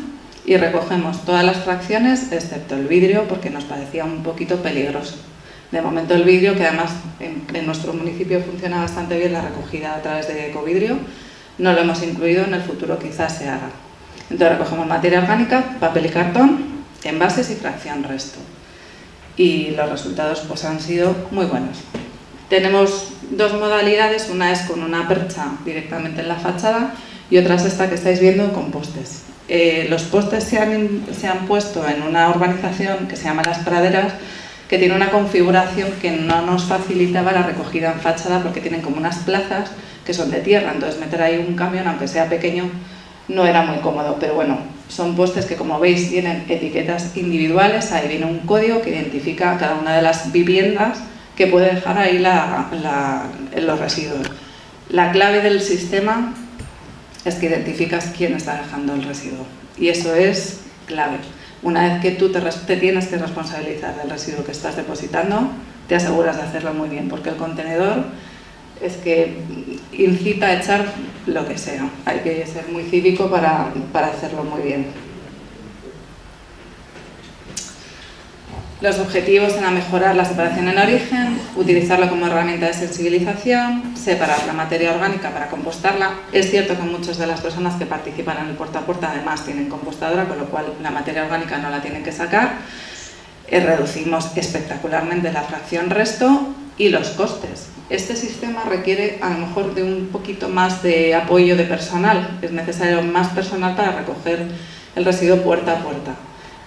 S6: y recogemos todas las fracciones excepto el vidrio porque nos parecía un poquito peligroso. De momento el vidrio, que además en nuestro municipio funciona bastante bien la recogida a través de ecovidrio, no lo hemos incluido, en el futuro quizás se haga. Entonces recogemos materia orgánica, papel y cartón, envases y fracción resto. Y los resultados pues han sido muy buenos. Tenemos 2 modalidades, una es con una percha directamente en la fachada y otra es esta que estáis viendo, compostes. los postes se han puesto en una urbanización que se llama Las Praderas, que tiene una configuración que no nos facilitaba la recogida en fachada porque tienen como unas plazas que son de tierra, entonces meter ahí un camión, aunque sea pequeño, no era muy cómodo, pero bueno, son postes que, como veis, tienen etiquetas individuales, ahí viene un código que identifica cada una de las viviendas que puede dejar ahí los residuos. La clave del sistema es que identificas quién está dejando el residuo, y eso es clave. Una vez que tú te tienes que responsabilizar del residuo que estás depositando, te aseguras de hacerlo muy bien, porque el contenedor es que incita a echar lo que sea. Hay que ser muy cívico para hacerlo muy bien. Los objetivos eran mejorar la separación en origen, utilizarlo como herramienta de sensibilización, separar la materia orgánica para compostarla. Es cierto que muchas de las personas que participan en el puerta a puerta además tienen compostadora, con lo cual la materia orgánica no la tienen que sacar. Reducimos espectacularmente la fracción resto y los costes. Este sistema requiere a lo mejor de un poquito más de apoyo de personal. Es necesario más personal para recoger el residuo puerta a puerta.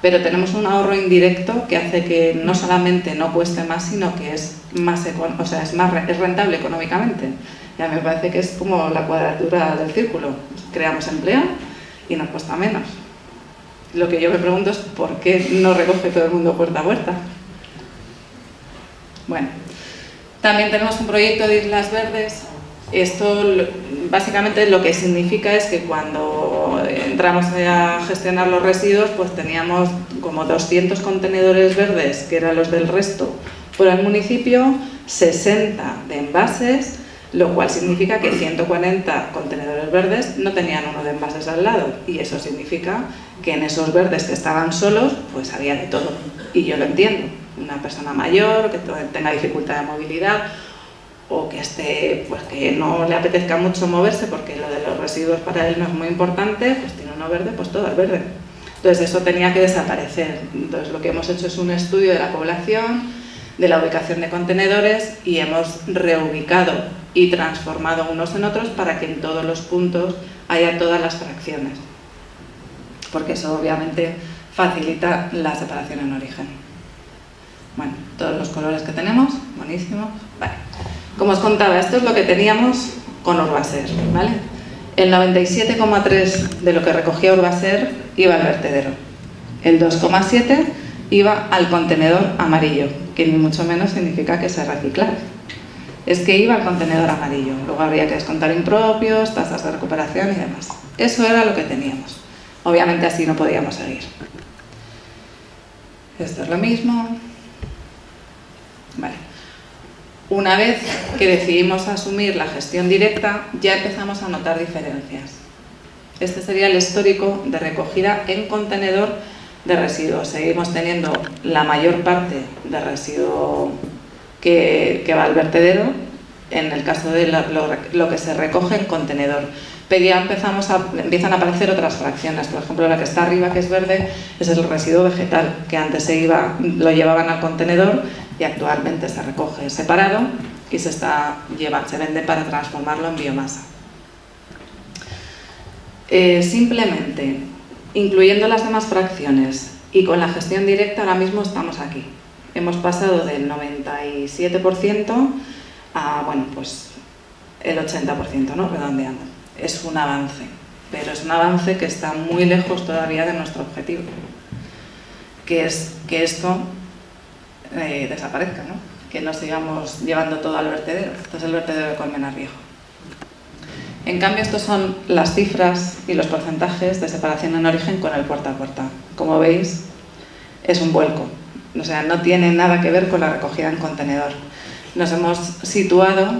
S6: Pero tenemos un ahorro indirecto que hace que no solamente no cueste más, sino que es rentable económicamente. Y a mí me parece que es como la cuadratura del círculo. Creamos empleo y nos cuesta menos. Lo que yo me pregunto es ¿por qué no recoge todo el mundo puerta a puerta? Bueno, también tenemos un proyecto de Islas Verdes. Esto básicamente lo que significa es que cuando entramos a gestionar los residuos, pues teníamos como 200 contenedores verdes, que eran los del resto, por el municipio, 60 de envases, lo cual significa que 140 contenedores verdes no tenían uno de envases al lado, y eso significa que en esos verdes que estaban solos, pues había de todo, y yo lo entiendo. Una persona mayor, que tenga dificultad de movilidad, o que esté, pues que no le apetezca mucho moverse porque lo de los residuos para él no es muy importante, pues tiene uno verde, pues todo es verde. Entonces eso tenía que desaparecer. Entonces lo que hemos hecho es un estudio de la población, de la ubicación de contenedores, y hemos reubicado y transformado unos en otros para que en todos los puntos haya todas las fracciones, porque eso obviamente facilita la separación en origen. Bueno, todos los colores que tenemos, buenísimo. Vale. Como os contaba, esto es lo que teníamos con Urbaser, ¿vale? El 97,3% de lo que recogía Urbaser iba al vertedero. El 2,7% iba al contenedor amarillo, que ni mucho menos significa que se reciclara. Es que iba al contenedor amarillo. Luego habría que descontar impropios, tasas de recuperación y demás. Eso era lo que teníamos. Obviamente así no podíamos seguir. Esto es lo mismo. Vale. Una vez que decidimos asumir la gestión directa, ya empezamos a notar diferencias. Este sería el histórico de recogida en contenedor de residuos. Seguimos teniendo la mayor parte de residuo que va al vertedero, en el caso de lo que se recoge en contenedor. Pero ya empiezan a aparecer otras fracciones. Por ejemplo, la que está arriba, que es verde, es el residuo vegetal, que antes lo llevaban al contenedor y actualmente se recoge separado y se vende para transformarlo en biomasa. Simplemente, incluyendo las demás fracciones y con la gestión directa, ahora mismo estamos aquí. Hemos pasado del 97% a, bueno, pues el 80%, ¿no? Redondeando. Es un avance, pero es un avance que está muy lejos todavía de nuestro objetivo, que es que esto desaparezca, ¿no? Que no sigamos llevando todo al vertedero. Esto es el vertedero de Colmenar Viejo. En cambio, estos son las cifras y los porcentajes de separación en origen con el puerta a puerta. Como veis, es un vuelco. O sea, no tiene nada que ver con la recogida en contenedor. Nos hemos situado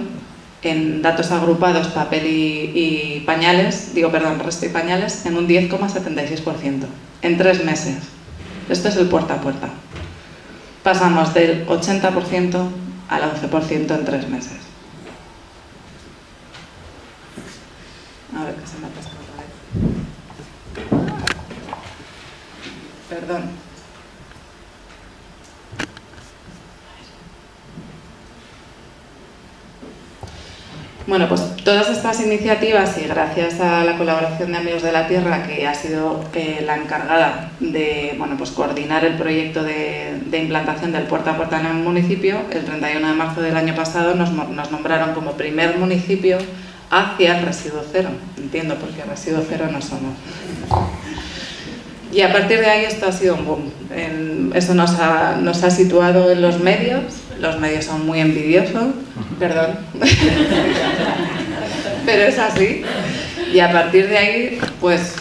S6: en datos agrupados, papel y pañales, resto y pañales, en un 10,76%, en 3 meses. Esto es el puerta a puerta. Pasamos del 80% al 11% en 3 meses. A ver, que se me ha pasado otra vez. Perdón. Bueno, pues todas estas iniciativas y gracias a la colaboración de Amigos de la Tierra, que ha sido la encargada de pues coordinar el proyecto de implantación del puerta a puerta en el municipio, el 31 de marzo del año pasado nos nombraron como primer municipio hacia el residuo cero. Entiendo por qué residuo cero no somos. Y a partir de ahí esto ha sido un boom. Eso nos ha situado en los medios son muy envidiosos, perdón, pero es así. Y a partir de ahí, pues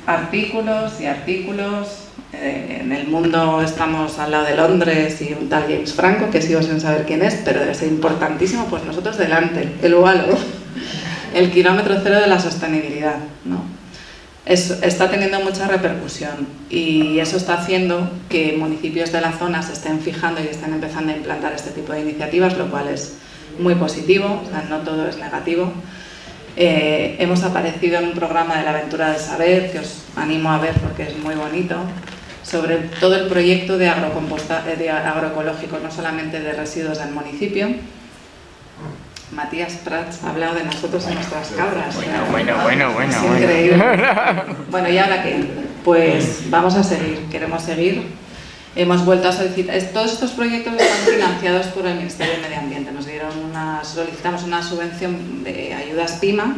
S6: artículos y artículos. En El Mundo estamos al lado de Londres y un tal James Franco, que sigo sin saber quién es, pero debe ser importantísimo, pues nosotros delante, el UALO, el kilómetro cero de la sostenibilidad, ¿no? Está teniendo mucha repercusión y eso está haciendo que municipios de la zona se estén fijando y estén empezando a implantar este tipo de iniciativas, lo cual es muy positivo, o sea, no todo es negativo. Hemos aparecido en un programa de la Aventura del Saber, que os animo a ver porque es muy bonito, sobre todo el proyecto de agroecológico, no solamente de residuos del municipio. Matías Prats ha hablado de nosotros y nuestras cabras. Bueno. Es increíble. Bueno, ¿y ahora qué? Pues vamos a seguir, queremos seguir. Hemos vuelto a solicitar, todos estos proyectos están financiados por el Ministerio de Medio Ambiente. Solicitamos una subvención de ayudas PIMA.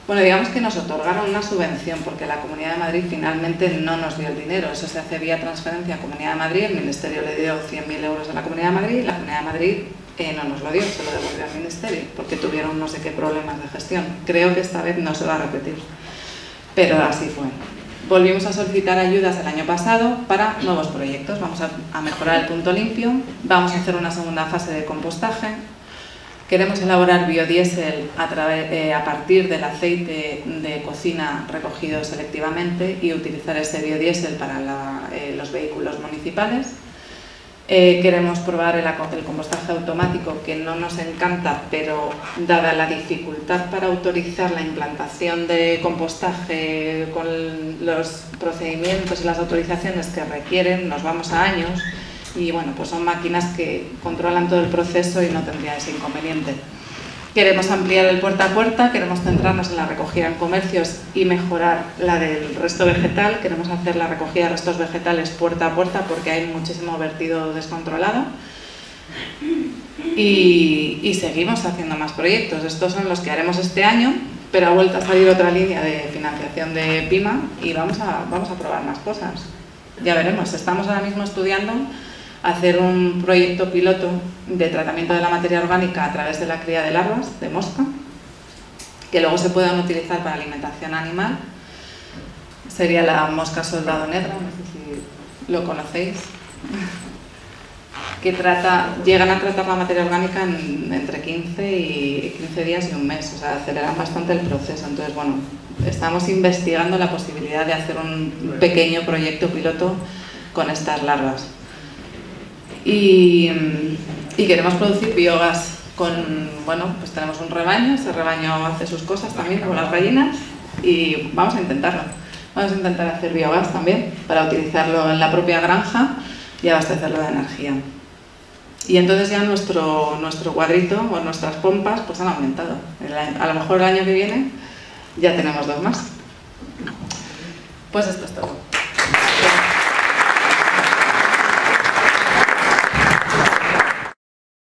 S6: Bueno, digamos que nos otorgaron una subvención porque la Comunidad de Madrid finalmente no nos dio el dinero. Eso se hace vía transferencia a Comunidad de Madrid, el Ministerio le dio 100.000 euros a la Comunidad de Madrid y la Comunidad de Madrid no nos lo dio, se lo devolvió al Ministerio porque tuvieron no sé qué problemas de gestión. Creo que esta vez no se va a repetir, pero así fue. Volvimos a solicitar ayudas el año pasado para nuevos proyectos. Vamos a mejorar el punto limpio, vamos a hacer una segunda fase de compostaje, queremos elaborar biodiesel a partir del aceite de cocina recogido selectivamente y utilizar ese biodiesel para los vehículos municipales. Queremos probar el compostaje automático, que no nos encanta, pero dada la dificultad para autorizar la implantación de compostaje con los procedimientos y las autorizaciones que requieren, nos vamos a años y bueno, pues son máquinas que controlan todo el proceso y no tendría ese inconveniente. Queremos ampliar el puerta a puerta, queremos centrarnos en la recogida en comercios y mejorar la del resto vegetal. Queremos hacer la recogida de restos vegetales puerta a puerta porque hay muchísimo vertido descontrolado. Y seguimos haciendo más proyectos. Estos son los que haremos este año, pero ha vuelto a salir otra línea de financiación de PIMA y vamos a probar más cosas. Ya veremos, estamos ahora mismo estudiando hacer un proyecto piloto de tratamiento de la materia orgánica a través de la cría de larvas de mosca, que luego se puedan utilizar para alimentación animal. Sería la mosca soldado negra, no sé si lo conocéis, que llegan a tratar la materia orgánica entre 15 días y un mes, o sea, aceleran bastante el proceso. Entonces, bueno, estamos investigando la posibilidad de hacer un pequeño proyecto piloto con estas larvas. Y queremos producir biogás pues tenemos un rebaño, ese rebaño hace sus cosas también como las gallinas y vamos a intentarlo. Vamos a intentar hacer biogás también para utilizarlo en la propia granja y abastecerlo de energía. Y entonces ya nuestro cuadrito o nuestras pompas pues han aumentado. A lo mejor el año que viene ya tenemos 2 más. Pues esto es todo.